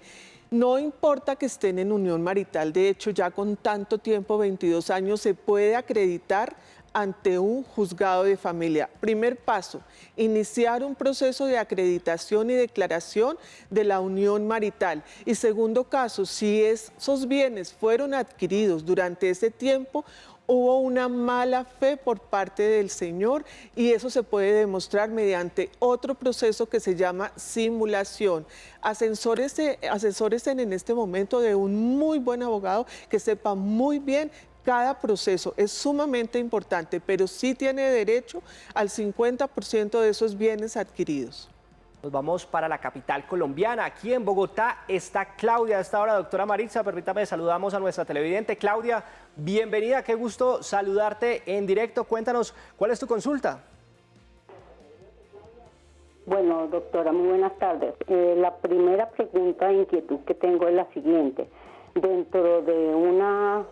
No importa que estén en unión marital, de hecho ya con tanto tiempo, 22 años, se puede acreditar ante un juzgado de familia. Primer paso, iniciar un proceso de acreditación y declaración de la unión marital. Y segundo caso, si esos bienes fueron adquiridos durante ese tiempo, hubo una mala fe por parte del señor y eso se puede demostrar mediante otro proceso que se llama simulación. Asesórense en este momento de un muy buen abogado que sepa muy bien Cada proceso es sumamente importante, pero sí tiene derecho al 50% de esos bienes adquiridos. Nos vamos para la capital colombiana. Aquí en Bogotá está Claudia. A esta hora, doctora Maritza, permítame, saludamos a nuestra televidente. Claudia, bienvenida, qué gusto saludarte en directo. Cuéntanos, ¿cuál es tu consulta? Bueno, doctora, muy buenas tardes. La primera pregunta e inquietud que tengo es la siguiente. Dentro de una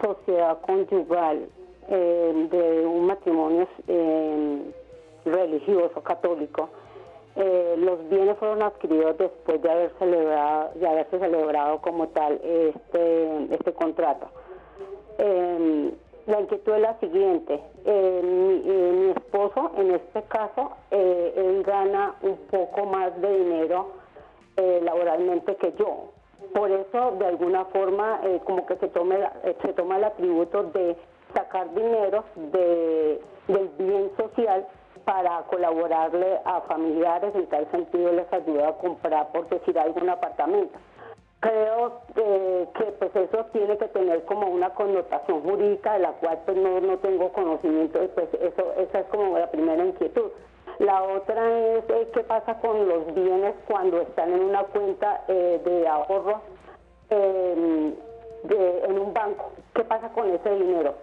sociedad conyugal, de un matrimonio religioso, católico, los bienes fueron adquiridos después de haberse celebrado como tal este contrato. La inquietud es la siguiente. Mi esposo, en este caso, él gana un poco más de dinero laboralmente que yo. Por eso, de alguna forma, como que se toma el atributo de sacar dinero del bien social para colaborarle a familiares, en tal sentido les ayuda a comprar, por decir, algún apartamento. Creo que pues eso tiene que tener como una connotación jurídica de la cual pues no tengo conocimiento, y pues esa es como la primera inquietud. La otra es qué pasa con los bienes cuando están en una cuenta de ahorro en un banco. ¿Qué pasa con ese dinero?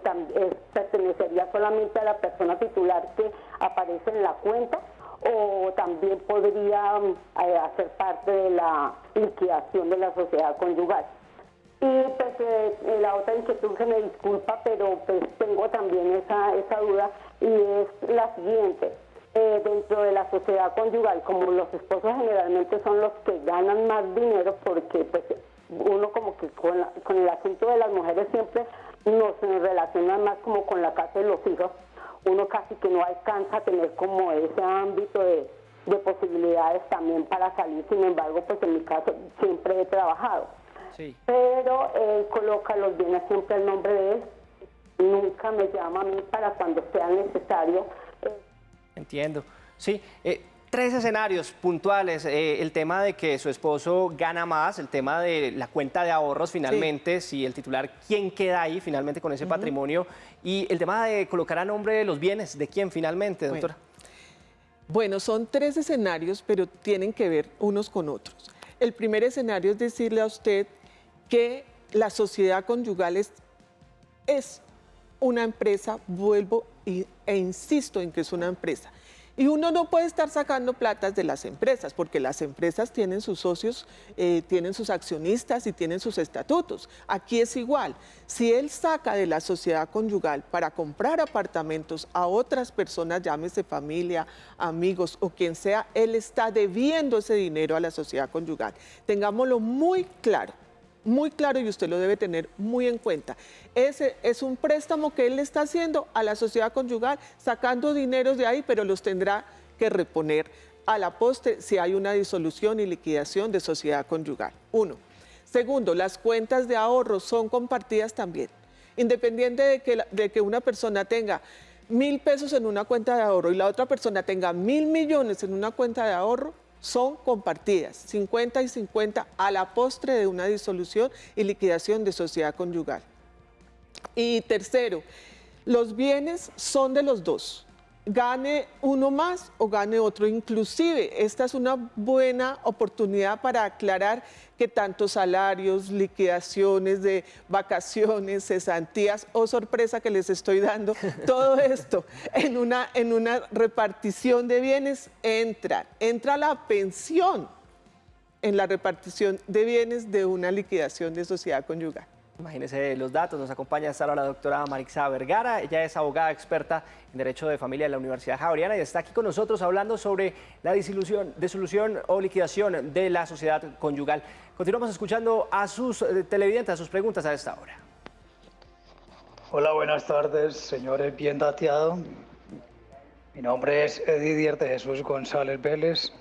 ¿Pertenecería solamente a la persona titular que aparece en la cuenta o también podría hacer parte de la liquidación de la sociedad conyugal? Y pues la otra inquietud, que me disculpa, pero pues tengo también esa duda, y es la siguiente. Dentro de la sociedad conyugal, como los esposos generalmente son los que ganan más dinero, porque pues uno como que con el asunto de las mujeres siempre nos relaciona más como con la casa de los hijos, uno casi que no alcanza a tener como ese ámbito de posibilidades también para salir. Sin embargo, pues en mi caso siempre he trabajado. Sí. Pero él coloca los bienes siempre al nombre de él, nunca me llama a mí para cuando sea necesario. Entiendo. Sí, 3 escenarios puntuales. El tema de que su esposo gana más, el tema de la cuenta de ahorros finalmente, sí, si el titular, ¿quién queda ahí finalmente con ese patrimonio? Y el tema de colocar a nombre de los bienes, ¿de quién finalmente, doctora? Bueno, son 3 escenarios, pero tienen que ver unos con otros. El primer escenario es decirle a usted que la sociedad conyugal es una empresa, vuelvo e insisto en que es una empresa. Y uno no puede estar sacando platas de las empresas, porque las empresas tienen sus socios, tienen sus accionistas y tienen sus estatutos. Aquí es igual. Si él saca de la sociedad conyugal para comprar apartamentos a otras personas, llámese familia, amigos o quien sea, él está debiendo ese dinero a la sociedad conyugal. Tengámoslo muy claro y usted lo debe tener muy en cuenta. Ese es un préstamo que él le está haciendo a la sociedad conyugal, sacando dineros de ahí, pero los tendrá que reponer a la postre si hay una disolución y liquidación de sociedad conyugal. 1. Segundo, las cuentas de ahorro son compartidas también. Independiente de que una persona tenga 1.000 pesos en una cuenta de ahorro y la otra persona tenga 1.000 millones en una cuenta de ahorro, son compartidas, 50 y 50 a la postre de una disolución y liquidación de sociedad conyugal. Y tercero, los bienes son de los dos, gane uno más o gane otro. Inclusive, esta es una buena oportunidad para aclarar que tanto salarios, liquidaciones de vacaciones, cesantías, sorpresa que les estoy dando, todo esto en una repartición de bienes entra la pensión en la repartición de bienes de una liquidación de sociedad conyugal. Imagínese los datos. Nos acompaña hasta ahora la doctora Maritza Vergara. Ella es abogada experta en Derecho de Familia de la Universidad Javeriana y está aquí con nosotros hablando sobre la disolución o liquidación de la sociedad conyugal. Continuamos escuchando a sus televidentes, a sus preguntas a esta hora. Hola, buenas tardes, señores bien dateado. Mi nombre es Edidier de Jesús González Vélez.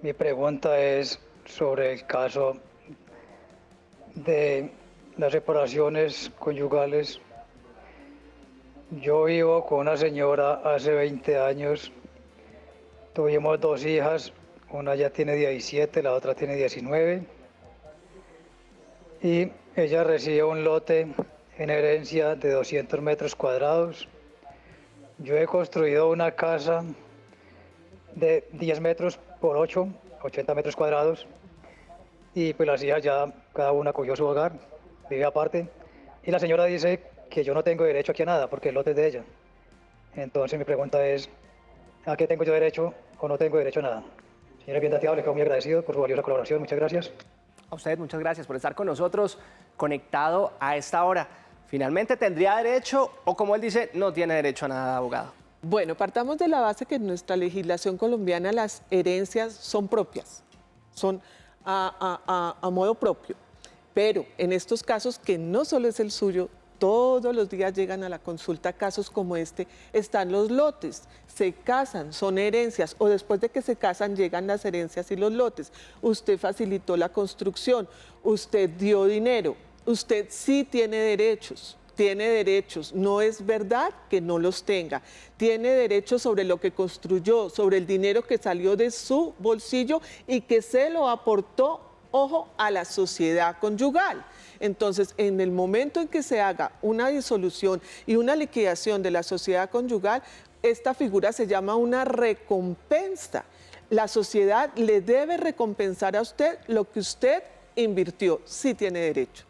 Mi pregunta es sobre el caso de las separaciones conyugales. Yo vivo con una señora hace 20 años. Tuvimos 2 hijas, una ya tiene 17, la otra tiene 19. Y ella recibe un lote en herencia de 200 metros cuadrados. Yo he construido una casa de 10 metros por 8, 80 metros cuadrados, y pues las hijas ya cada una cogió su hogar, vive aparte, y la señora dice que yo no tengo derecho aquí a nada porque el lote es de ella. Entonces mi pregunta es, ¿a qué tengo yo derecho o no tengo derecho a nada? Señora Piedad, le quedo muy agradecido por su valiosa colaboración, muchas gracias. A usted, muchas gracias por estar con nosotros, conectado a esta hora. ¿Finalmente tendría derecho o, como él dice, no tiene derecho a nada, abogado? Bueno, partamos de la base que en nuestra legislación colombiana las herencias son propias, son a modo propio. Pero en estos casos, que no solo es el suyo, todos los días llegan a la consulta casos como este, están los lotes, se casan, son herencias, o después de que se casan llegan las herencias y los lotes. Usted facilitó la construcción, usted dio dinero, usted sí tiene derechos. Tiene derechos, no es verdad que no los tenga. Tiene derechos sobre lo que construyó, sobre el dinero que salió de su bolsillo y que se lo aportó, ojo, a la sociedad conyugal. Entonces, en el momento en que se haga una disolución y una liquidación de la sociedad conyugal, esta figura se llama una recompensa. La sociedad le debe recompensar a usted lo que usted invirtió, sí tiene derecho.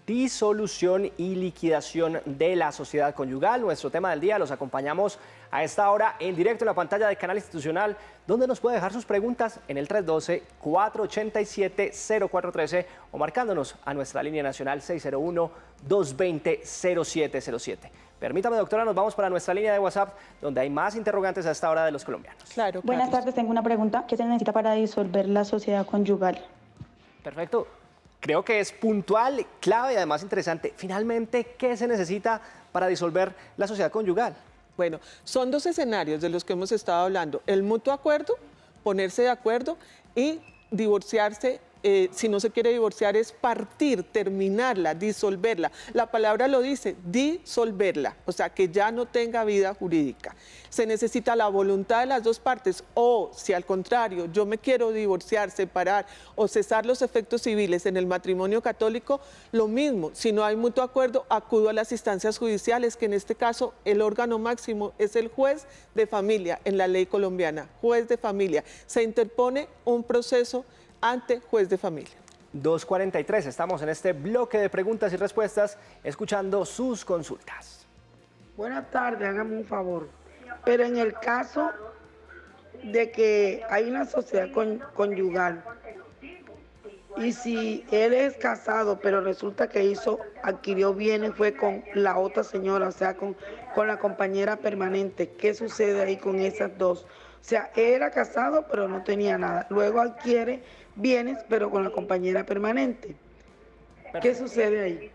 Disolución y liquidación de la sociedad conyugal. Nuestro tema del día, los acompañamos a esta hora en directo en la pantalla de Canal Institucional, donde nos puede dejar sus preguntas en el 312-487-0413 o marcándonos a nuestra línea nacional 601-220-0707. Permítame, doctora, nos vamos para nuestra línea de WhatsApp, donde hay más interrogantes a esta hora de los colombianos. Claro. Buenas tardes, tengo una pregunta. ¿Qué se necesita para disolver la sociedad conyugal? Perfecto. Creo que es puntual, clave y además interesante. Finalmente, ¿qué se necesita para disolver la sociedad conyugal? Bueno, son dos escenarios de los que hemos estado hablando. El mutuo acuerdo, ponerse de acuerdo, y divorciarse. Si no se quiere divorciar, es partir, terminarla, disolverla. La palabra lo dice, disolverla, o sea, que ya no tenga vida jurídica. Se necesita la voluntad de las dos partes, o si al contrario, yo me quiero divorciar, separar o cesar los efectos civiles en el matrimonio católico, lo mismo. Si no hay mutuo acuerdo, acudo a las instancias judiciales, que en este caso el órgano máximo es el juez de familia en la ley colombiana, juez de familia. Se interpone un proceso ante juez de familia. 2:43, estamos en este bloque de preguntas y respuestas, escuchando sus consultas. Buenas tardes, hágame un favor. Pero en el caso de que hay una sociedad conyugal, y si él es casado, pero resulta que adquirió bienes, fue con la otra señora, o sea, con la compañera permanente, ¿qué sucede ahí con esas dos? O sea, era casado, pero no tenía nada. Luego adquiere bienes, pero con la compañera permanente. ¿Qué sucede ahí?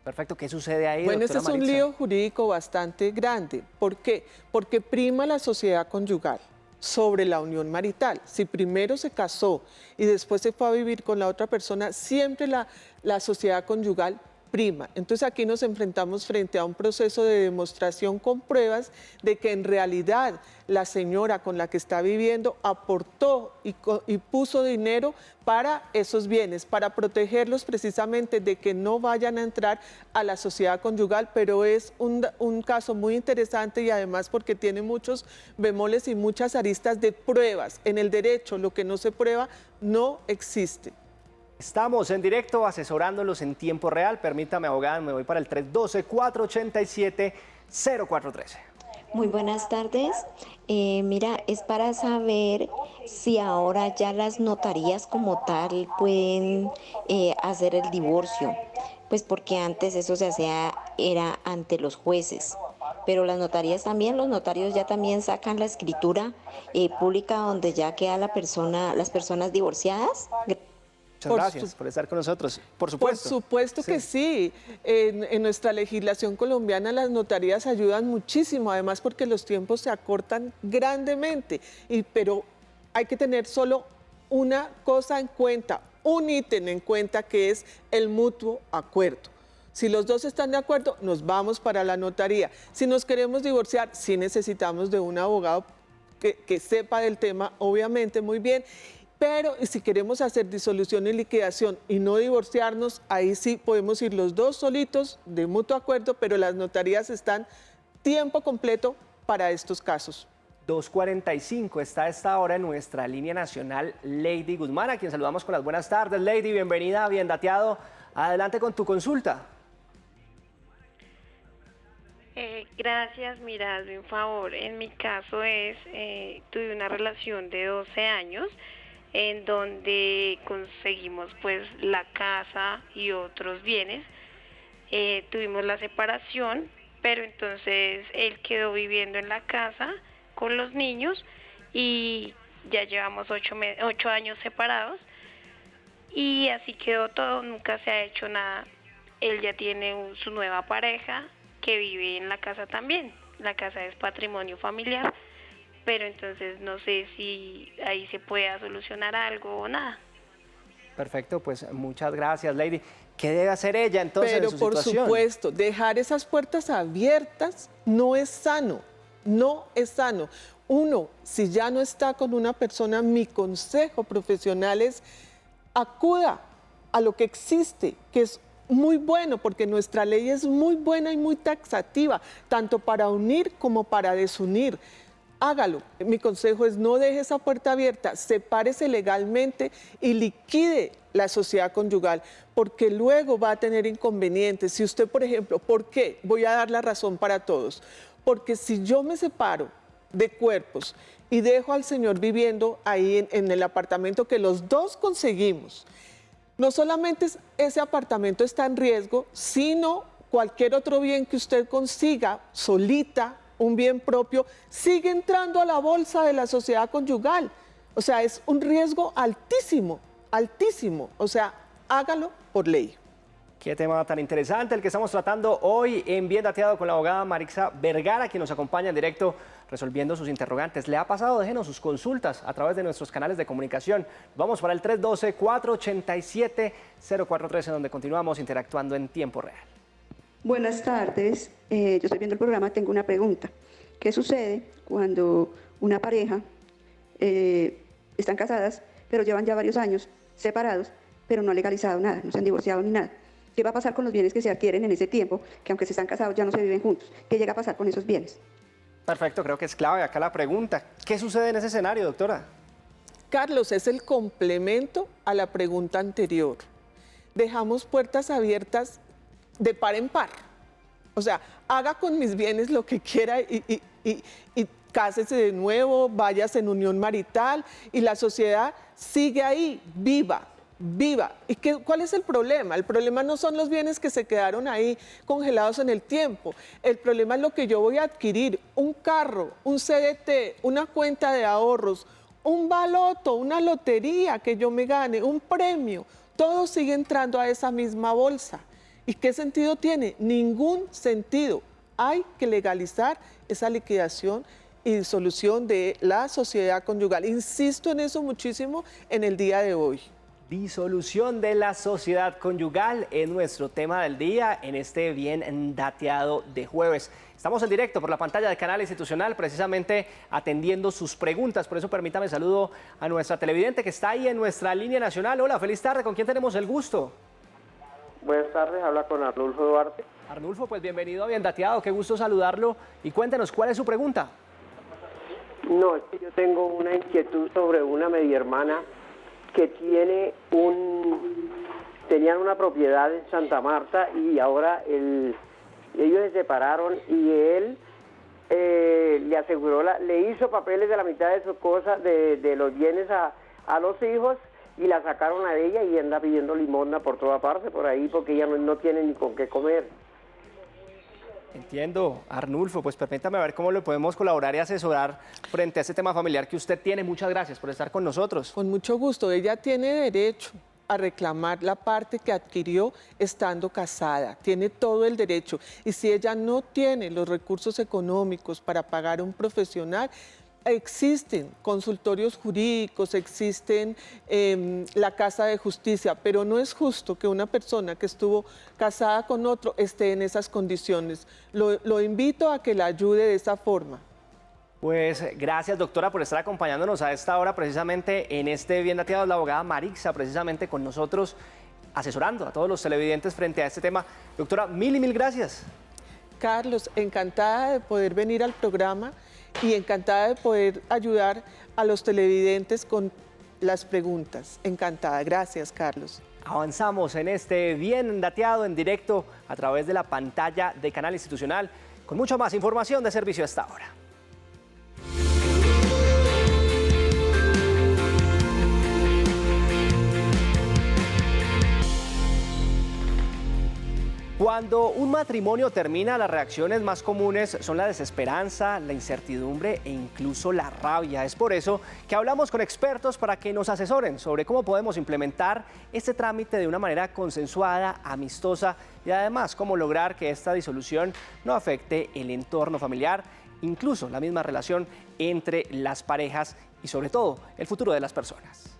Perfecto, ¿qué sucede ahí, Bueno, doctora este es un Maritza? lío jurídico bastante grande. ¿Por qué? Porque prima la sociedad conyugal sobre la unión marital. Si primero se casó y después se fue a vivir con la otra persona, siempre la sociedad conyugal prima. Entonces aquí nos enfrentamos frente a un proceso de demostración con pruebas de que en realidad la señora con la que está viviendo aportó y puso dinero para esos bienes, para protegerlos precisamente de que no vayan a entrar a la sociedad conyugal, pero es un caso muy interesante y además porque tiene muchos bemoles y muchas aristas de pruebas. En el derecho lo que no se prueba no existe. Estamos en directo asesorándolos en tiempo real. Permítame, abogada, me voy para el 312-487-0413. Muy buenas tardes. Mira, es para saber si ahora ya las notarías como tal pueden hacer el divorcio. Pues porque antes eso se hacía, era ante los jueces. Pero las notarías también, los notarios ya también sacan la escritura pública donde ya queda las personas divorciadas. Muchas gracias por estar con nosotros. Por supuesto. Por supuesto que sí. En nuestra legislación colombiana las notarías ayudan muchísimo, además porque los tiempos se acortan grandemente. Pero hay que tener solo una cosa en cuenta, un ítem en cuenta, que es el mutuo acuerdo. Si los dos están de acuerdo, nos vamos para la notaría. Si nos queremos divorciar, sí necesitamos de un abogado que sepa del tema, obviamente, muy bien. Pero si queremos hacer disolución y liquidación y no divorciarnos, ahí sí podemos ir los dos solitos de mutuo acuerdo, pero las notarías están tiempo completo para estos casos. 2:45 está a esta hora en nuestra línea nacional Lady Guzmán, a quien saludamos con las buenas tardes. Lady, bienvenida a Bien Dateado. Adelante con tu consulta. Gracias, mira, hazme un favor. En mi caso tuve una relación de 12 años en donde conseguimos pues la casa y otros bienes. Tuvimos la separación, pero entonces él quedó viviendo en la casa con los niños y ya llevamos 8 años separados y así quedó todo, nunca se ha hecho nada. Él ya tiene su nueva pareja que vive en la casa también. La casa es patrimonio familiar, pero entonces no sé si ahí se pueda solucionar algo o nada. Perfecto, pues muchas gracias, Lady. ¿Qué debe hacer ella entonces en su situación? Pero por supuesto, dejar esas puertas abiertas no es sano, no es sano. Uno, si ya no está con una persona, mi consejo profesional es acuda a lo que existe, que es muy bueno, porque nuestra ley es muy buena y muy taxativa, tanto para unir como para desunir. Hágalo. Mi consejo es no deje esa puerta abierta, sepárese legalmente y liquide la sociedad conyugal, porque luego va a tener inconvenientes. Si usted, por ejemplo, ¿por qué? Voy a dar la razón para todos. Porque si yo me separo de cuerpos y dejo al señor viviendo ahí en el apartamento que los dos conseguimos, no solamente ese apartamento está en riesgo, sino cualquier otro bien que usted consiga solita, un bien propio, sigue entrando a la bolsa de la sociedad conyugal. O sea, es un riesgo altísimo, altísimo. O sea, hágalo por ley. Qué tema tan interesante el que estamos tratando hoy en Bien Dateado con la abogada Marixa Vergara, quien nos acompaña en directo resolviendo sus interrogantes. ¿Le ha pasado? Déjenos sus consultas a través de nuestros canales de comunicación. Vamos para el 312-487-0413, donde continuamos interactuando en tiempo real. Buenas tardes, yo estoy viendo el programa, tengo una pregunta. ¿Qué sucede cuando una pareja están casadas, pero llevan ya varios años separados, pero no han legalizado nada, no se han divorciado ni nada? ¿Qué va a pasar con los bienes que se adquieren en ese tiempo, que aunque se están casados ya no se viven juntos? ¿Qué llega a pasar con esos bienes? Perfecto, creo que es clave acá la pregunta. ¿Qué sucede en ese escenario, doctora? Carlos, es el complemento a la pregunta anterior. Dejamos puertas abiertas de par en par. O sea, haga con mis bienes lo que quiera y cásese de nuevo, váyase en unión marital y la sociedad sigue ahí, viva. Viva. ¿Y cuál es el problema? El problema no son los bienes que se quedaron ahí congelados en el tiempo. El problema es lo que yo voy a adquirir, un carro, un CDT, una cuenta de ahorros, un baloto, una lotería que yo me gane, un premio. Todo sigue entrando a esa misma bolsa. ¿Y qué sentido tiene? Ningún sentido. Hay que legalizar esa liquidación y disolución de la sociedad conyugal. Insisto en eso muchísimo en el día de hoy. Disolución de la sociedad conyugal es nuestro tema del día en este Bien Dateado de jueves. Estamos en directo por la pantalla del canal institucional, precisamente atendiendo sus preguntas. Por eso permítame saludo a nuestra televidente que está ahí en nuestra línea nacional. Hola, feliz tarde. ¿Con quién tenemos el gusto? Buenas tardes, habla con Arnulfo Duarte. Arnulfo, pues bienvenido a Bien Dateado. Qué gusto saludarlo. Y cuéntenos, ¿cuál es su pregunta? No, es que yo tengo una inquietud sobre una media hermana que tenían una propiedad en Santa Marta y ahora ellos se separaron y él le aseguró, le hizo papeles de la mitad de sus cosas, de los bienes a los hijos y la sacaron a ella y anda pidiendo limosna por toda parte por ahí porque ella no tiene ni con qué comer. Entiendo, Arnulfo, pues permítame ver cómo le podemos colaborar y asesorar frente a este tema familiar que usted tiene. Muchas gracias por estar con nosotros. Con mucho gusto. Ella tiene derecho a reclamar la parte que adquirió estando casada. Tiene todo el derecho. Y si ella no tiene los recursos económicos para pagar a un profesional, existen consultorios jurídicos, existen la Casa de Justicia, pero no es justo que una persona que estuvo casada con otro esté en esas condiciones. Lo invito a que la ayude de esa forma. Pues gracias, doctora, por estar acompañándonos a esta hora precisamente en este Bien Dateado. La abogada Marixa precisamente con nosotros asesorando a todos los televidentes frente a este tema. Doctora, mil y mil gracias. Carlos, encantada de poder venir al programa y encantada de poder ayudar a los televidentes con las preguntas. Encantada. Gracias, Carlos. Avanzamos en este Bien Dateado en directo a través de la pantalla de Canal Institucional con mucha más información de servicio a esta hora. Cuando un matrimonio termina, las reacciones más comunes son la desesperanza, la incertidumbre e incluso la rabia. Es por eso que hablamos con expertos para que nos asesoren sobre cómo podemos implementar este trámite de una manera consensuada, amistosa y además cómo lograr que esta disolución no afecte el entorno familiar, incluso la misma relación entre las parejas y sobre todo el futuro de las personas.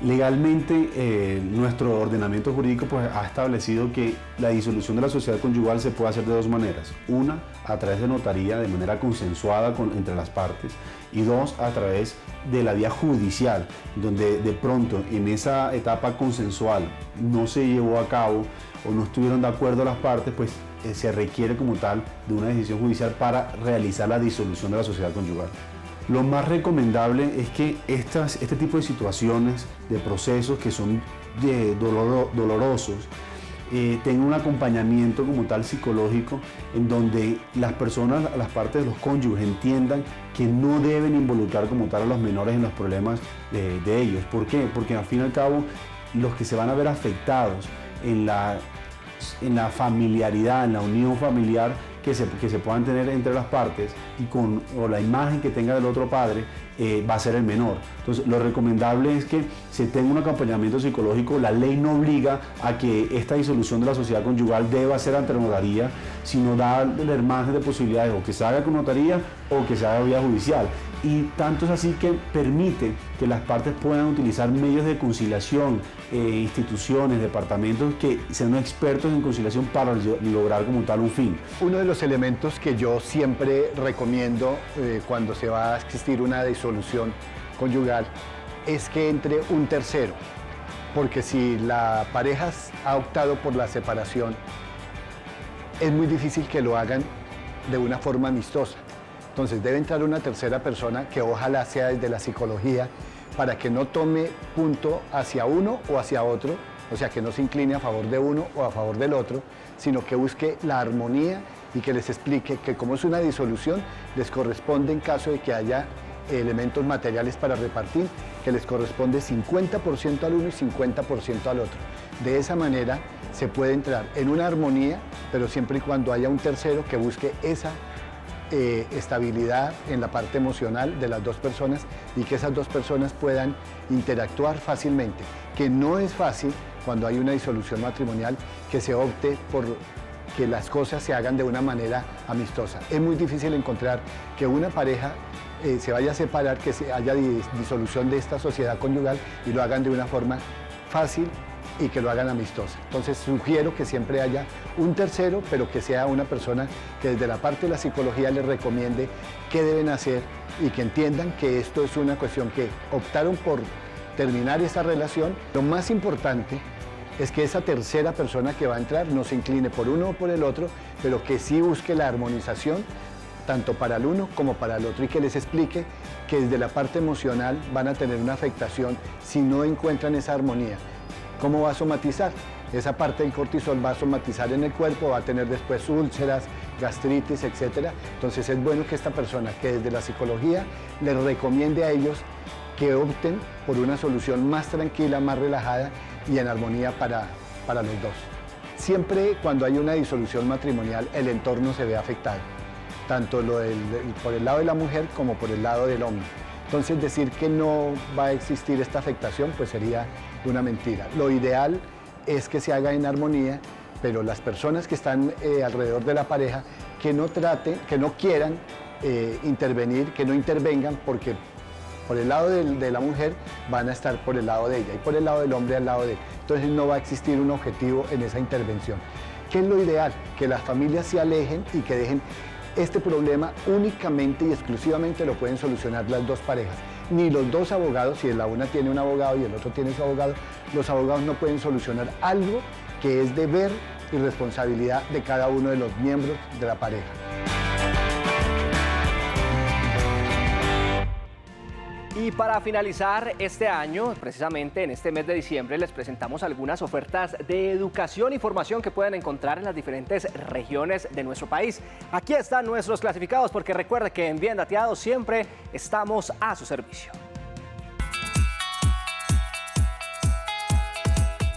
Legalmente, nuestro ordenamiento jurídico pues, ha establecido que la disolución de la sociedad conyugal se puede hacer de dos maneras. Una, a través de notaría, de manera consensuada entre las partes. Y dos, a través de la vía judicial, donde de pronto en esa etapa consensual no se llevó a cabo o no estuvieron de acuerdo las partes, pues se requiere como tal de una decisión judicial para realizar la disolución de la sociedad conyugal. Lo más recomendable es que este tipo de situaciones, de procesos que son dolorosos, tengan un acompañamiento como tal psicológico en donde las personas, las partes de los cónyuges entiendan que no deben involucrar como tal a los menores en los problemas de ellos. ¿Por qué? Porque al fin y al cabo los que se van a ver afectados en la familiaridad, en la unión familiar que se puedan tener entre las partes o la imagen que tenga del otro padre va a ser el menor. Entonces lo recomendable es que se tenga un acompañamiento psicológico. La ley no obliga a que esta disolución de la sociedad conyugal deba ser ante notaría, sino darle margen de posibilidades o que se haga con notaría o que se haga vía judicial. Y tanto es así que permite que las partes puedan utilizar medios de conciliación, instituciones, departamentos que sean expertos en conciliación para lograr como tal un fin. Uno de los elementos que yo siempre recomiendo cuando se va a existir una disolución conyugal es que entre un tercero, porque si la pareja ha optado por la separación, es muy difícil que lo hagan de una forma amistosa. Entonces debe entrar una tercera persona que ojalá sea desde la psicología para que no tome punto hacia uno o hacia otro, o sea, que no se incline a favor de uno o a favor del otro, sino que busque la armonía y que les explique que como es una disolución, les corresponde en caso de que haya elementos materiales para repartir, que les corresponde 50% al uno y 50% al otro. De esa manera se puede entrar en una armonía, pero siempre y cuando haya un tercero que busque esa estabilidad en la parte emocional de las dos personas y que esas dos personas puedan interactuar fácilmente, que no es fácil cuando hay una disolución matrimonial que se opte por que las cosas se hagan de una manera amistosa. Es muy difícil encontrar que una pareja se vaya a separar, que haya disolución de esta sociedad conyugal y lo hagan de una forma fácil y que lo hagan amistosa. Entonces sugiero que siempre haya un tercero, pero que sea una persona que desde la parte de la psicología les recomiende qué deben hacer y que entiendan que esto es una cuestión que optaron por terminar esa relación. Lo más importante es que esa tercera persona que va a entrar no se incline por uno o por el otro, pero que sí busque la armonización tanto para el uno como para el otro y que les explique que desde la parte emocional van a tener una afectación si no encuentran esa armonía. ¿Cómo va a somatizar? Esa parte del cortisol va a somatizar en el cuerpo, va a tener después úlceras, gastritis, etc. Entonces es bueno que esta persona, que desde la psicología les recomiende a ellos que opten por una solución más tranquila, más relajada y en armonía para los dos. Siempre cuando hay una disolución matrimonial, el entorno se ve afectado, tanto por el lado de la mujer como por el lado del hombre. Entonces decir que no va a existir esta afectación pues sería una mentira. Lo ideal es que se haga en armonía, pero las personas que están alrededor de la pareja que no quieran intervenir, que no intervengan porque por el lado de la mujer, van a estar por el lado de ella, y por el lado del hombre al lado de él. Entonces no va a existir un objetivo en esa intervención. ¿Qué es lo ideal? Que las familias se alejen y que dejen este problema únicamente y exclusivamente lo pueden solucionar las dos parejas. Ni los dos abogados, si la una tiene un abogado y el otro tiene su abogado, los abogados no pueden solucionar algo que es deber y responsabilidad de cada uno de los miembros de la pareja. Y para finalizar este año, precisamente en este mes de diciembre, les presentamos algunas ofertas de educación y formación que pueden encontrar en las diferentes regiones de nuestro país. Aquí están nuestros clasificados, porque recuerde que en Bien Dateado siempre estamos a su servicio.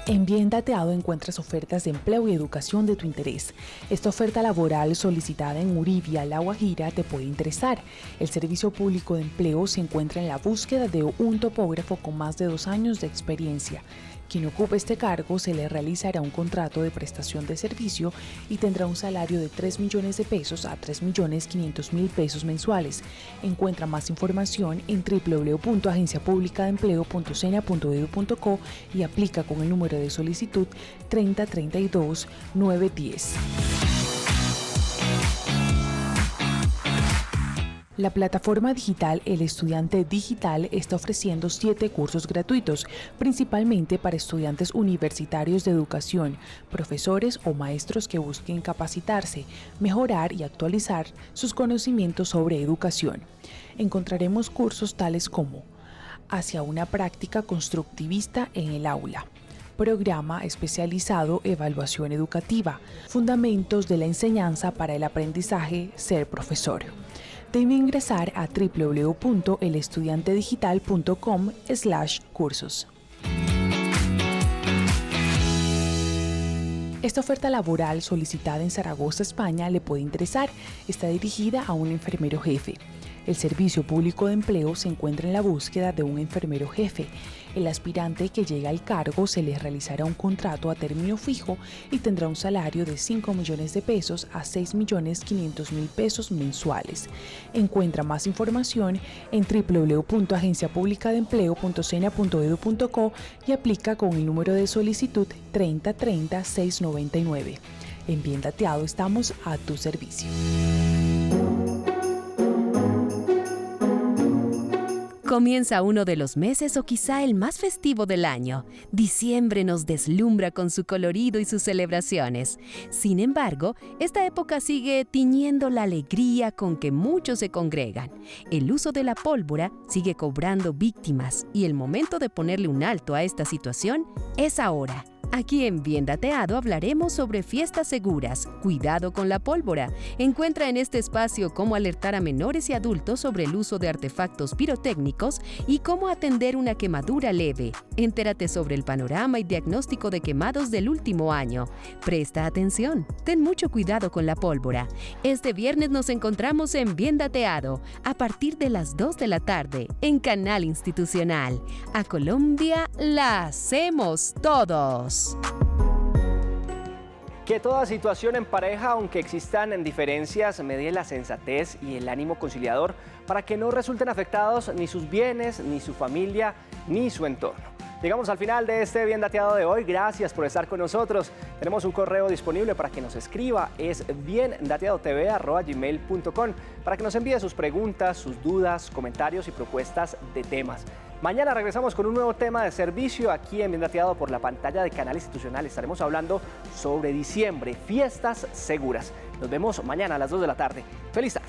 En Bien Dateado encuentras ofertas de empleo y educación de tu interés. Esta oferta laboral solicitada en Uribia, La Guajira, te puede interesar. El Servicio Público de Empleo se encuentra en la búsqueda de un topógrafo con más de 2 años de experiencia. Quien ocupe este cargo se le realizará un contrato de prestación de servicio y tendrá un salario de 3 millones de pesos a 3.500.000 pesos mensuales. Encuentra más información en www.agenciapublicadeempleo.sena.edu.co y aplica con el número de solicitud 3032-910. La plataforma digital El Estudiante Digital está ofreciendo 7 cursos gratuitos, principalmente para estudiantes universitarios de educación, profesores o maestros que busquen capacitarse, mejorar y actualizar sus conocimientos sobre educación. Encontraremos cursos tales como Hacia una práctica constructivista en el aula, Programa especializado Evaluación Educativa, Fundamentos de la enseñanza para el aprendizaje Ser profesor. Debe ingresar a www.elestudiantedigital.com/cursos. Esta oferta laboral solicitada en Zaragoza, España, le puede interesar. Está dirigida a un enfermero jefe. El Servicio Público de Empleo se encuentra en la búsqueda de un enfermero jefe. El aspirante que llega al cargo se le realizará un contrato a término fijo y tendrá un salario de 5 millones de pesos a 6.500.000 pesos mensuales. Encuentra más información en www.agenciapublicadeempleo.sena.edu.co y aplica con el número de solicitud 3030-699. En Bien Dateado estamos a tu servicio. Comienza uno de los meses o quizá el más festivo del año. Diciembre nos deslumbra con su colorido y sus celebraciones. Sin embargo, esta época sigue tiñendo la alegría con que muchos se congregan. El uso de la pólvora sigue cobrando víctimas y el momento de ponerle un alto a esta situación es ahora. Aquí en Bien Dateado hablaremos sobre fiestas seguras, cuidado con la pólvora. Encuentra en este espacio cómo alertar a menores y adultos sobre el uso de artefactos pirotécnicos y cómo atender una quemadura leve. Entérate sobre el panorama y diagnóstico de quemados del último año. Presta atención, ten mucho cuidado con la pólvora. Este viernes nos encontramos en Bien Dateado, a partir de las 2 de la tarde, en Canal Institucional. A Colombia la hacemos todos. Que toda situación en pareja, aunque existan diferencias, medie la sensatez y el ánimo conciliador para que no resulten afectados ni sus bienes, ni su familia, ni su entorno. Llegamos al final de este Bien Dateado de hoy. Gracias por estar con nosotros. Tenemos un correo disponible para que nos escriba. Es biendateadotv@gmail.com para que nos envíe sus preguntas, sus dudas, comentarios y propuestas de temas. Mañana regresamos con un nuevo tema de servicio aquí en Bien Dateado por la pantalla de Canal Institucional. Estaremos hablando sobre diciembre, fiestas seguras. Nos vemos mañana a las 2 de la tarde. ¡Feliz tarde!